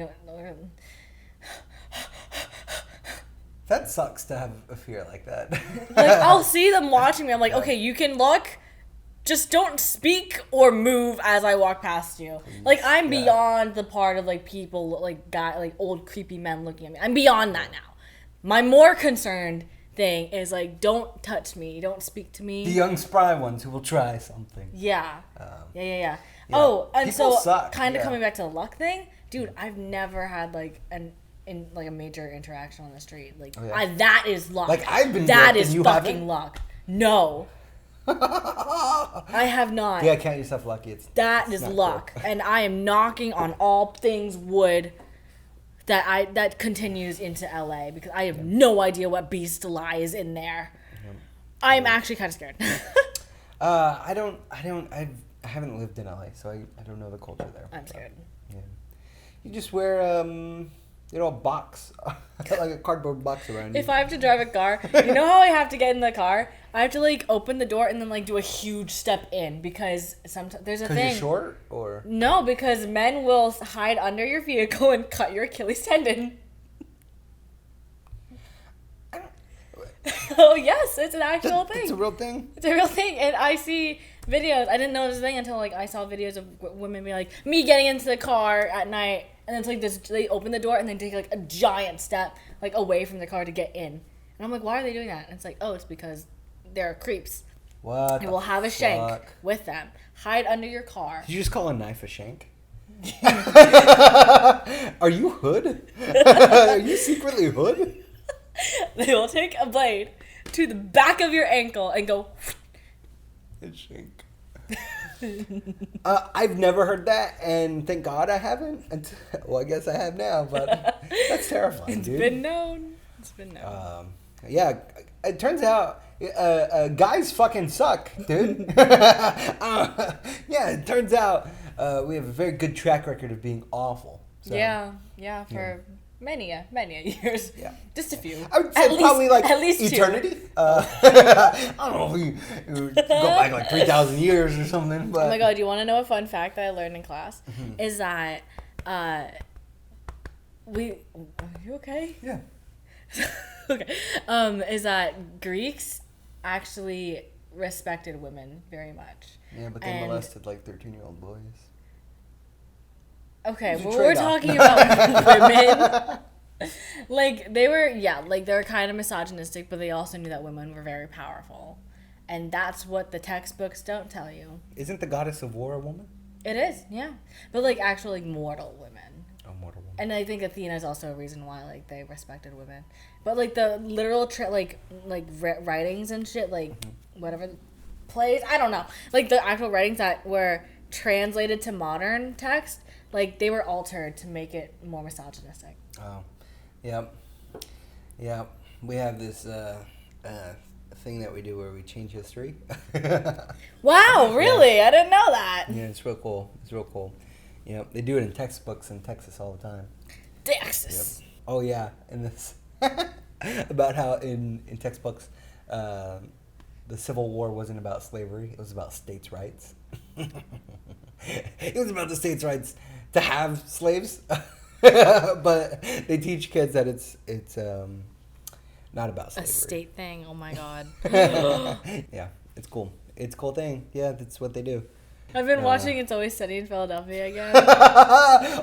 That sucks to have a fear like that.
like I'll see them watching me, I'm like okay, you can look, just don't speak or move as I walk past you. Like, I'm beyond the part of, like, people, like, old creepy men looking at me. I'm beyond that now. My more concerned thing is, like, don't touch me. Don't speak to me.
The young spry ones who will try something.
Yeah. Yeah.
Yeah.
Oh, and
People
so
suck,
kind of coming back to the luck thing, dude, I've never had, like, a major interaction on the street. Like, that is luck.
Like, I've been
that is
and you
fucking
haven't?
luck. No. I have not.
Yeah, count yourself lucky.
That is luck. Cool. And I am knocking on all things wood that continues into LA because I have no idea what beast lies in there. I'm actually kind of scared.
I haven't lived in LA, so I don't know the culture there.
I'm scared.
Yeah. You just wear a box, like a cardboard box around you.
If I have to drive a car, you know how I have to get in the car? I have to, like, open the door and then, like, do a huge step in because sometimes there's a thing.
Because you're short, or?
No, because men will hide under your vehicle and cut your Achilles tendon. Oh, yes, it's an actual thing.
It's a real thing?
It's a real thing, and I see videos. I didn't know it was a thing until, like, I saw videos of women be like, me getting into the car at night, and it's like this, they open the door and then take, like, a giant step, like, away from the car to get in. And I'm like, why are they doing that? And it's like, oh, it's because they're creeps.
What?
And will have a shank with them. Hide under your car.
Did you just call a knife a shank? Are you hood? Are you secretly hood?
They will take a blade to the back of your ankle and go.
A shank. I've never heard that, and thank God I haven't. Well, I guess I have now, but that's terrifying, dude.
It's been known.
Yeah, it turns out guys fucking suck, dude. Yeah, it turns out we have a very good track record of being awful. So,
for many years.
Yeah.
Just a few.
I would say probably like
at least
eternity. I don't know if we go back like 3,000 years or something. But
oh my god, do you want to know a fun fact that I learned in class? Mm-hmm. Is that are you okay?
Yeah.
Okay. Is that Greeks actually respected women very much.
Yeah, but they molested like 13-year-old boys.
Okay, well, we're talking about women. Like, they were kind of misogynistic, but they also knew that women were very powerful. And that's what the textbooks don't tell you.
Isn't the goddess of war a woman?
It is, yeah. But, like, actually mortal women.
Oh, mortal woman.
And I think Athena is also a reason why, like, they respected women. But, like, the literal, writings and shit, like, whatever, plays, I don't know. Like, the actual writings that were translated to modern text, like, they were altered to make it more misogynistic.
Oh, yep. Yeah, we have this thing that we do where we change history.
Wow, really? Yeah. I didn't know that.
Yeah, it's real cool. Yep, they do it in textbooks in Texas all the time.
Texas.
Yep. Oh, yeah, and this about how in textbooks the Civil War wasn't about slavery, it was about states' rights. It was about the states' rights to have slaves. But they teach kids that it's not about slavery.
A state thing. Oh my god.
Yeah, it's cool. It's a cool thing. Yeah, that's what they do.
I've been watching It's Always Sunny in Philadelphia again.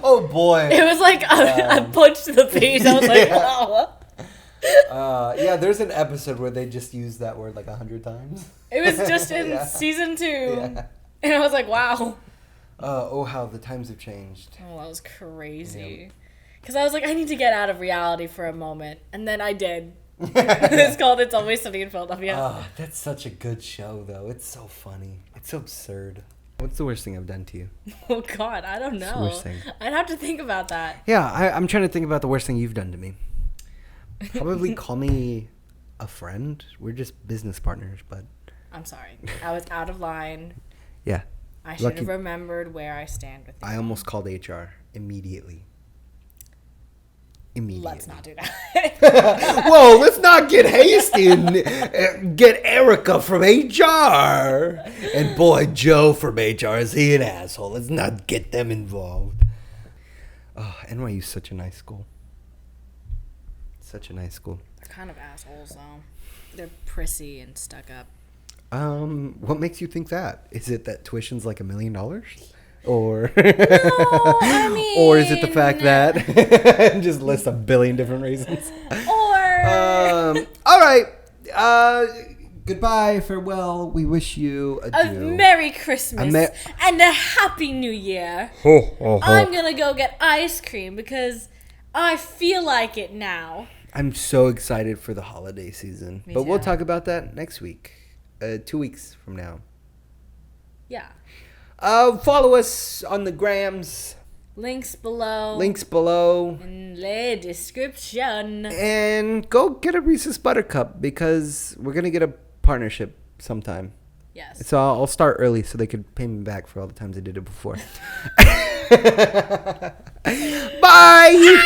Oh boy.
It was like I punched the page. I was like, wow.
Yeah, there's an episode where they just use that word like 100 times.
It was just in season 2. Yeah. And I was like, wow.
Oh, how the times have changed.
Oh, that was crazy. Because I was like, I need to get out of reality for a moment. And then I did. It's called It's Always Sunny in Philadelphia.
Oh, that's such a good show, though. It's so funny. It's so absurd. What's the worst thing I've done to you?
Oh, God, I don't know.
What's the worst thing?
I'd have to think about that.
Yeah, I'm trying to think about the worst thing you've done to me. Probably call me a friend. We're just business partners, but...
I'm sorry. I was out of line.
Yeah.
I should have remembered where I stand with you.
I almost called HR immediately.
Let's not do that.
Whoa, let's not get hasty and get Erica from HR. And boy, Joe from HR, is he an asshole? Let's not get them involved. Oh, NYU's such a nice school. Such a nice school.
They're kind of assholes, though. They're prissy and stuck up.
What makes you think that? Is it that tuition's like $1 million? Or
I mean,
or is it the fact that just list a billion different reasons?
Or
All right. Goodbye, farewell. We wish you
a Merry Christmas and a Happy New Year. I'm gonna go get ice cream because I feel like it now.
I'm so excited for the holiday season.
Me
But we'll
too.
talk about that next week. 2 weeks from now.
Yeah.
Follow us on the grams.
Links below. In the description.
And go get a Reese's Buttercup because we're going to get a partnership sometime.
Yes.
So I'll start early so they could pay me back for all the times I did it before. Bye!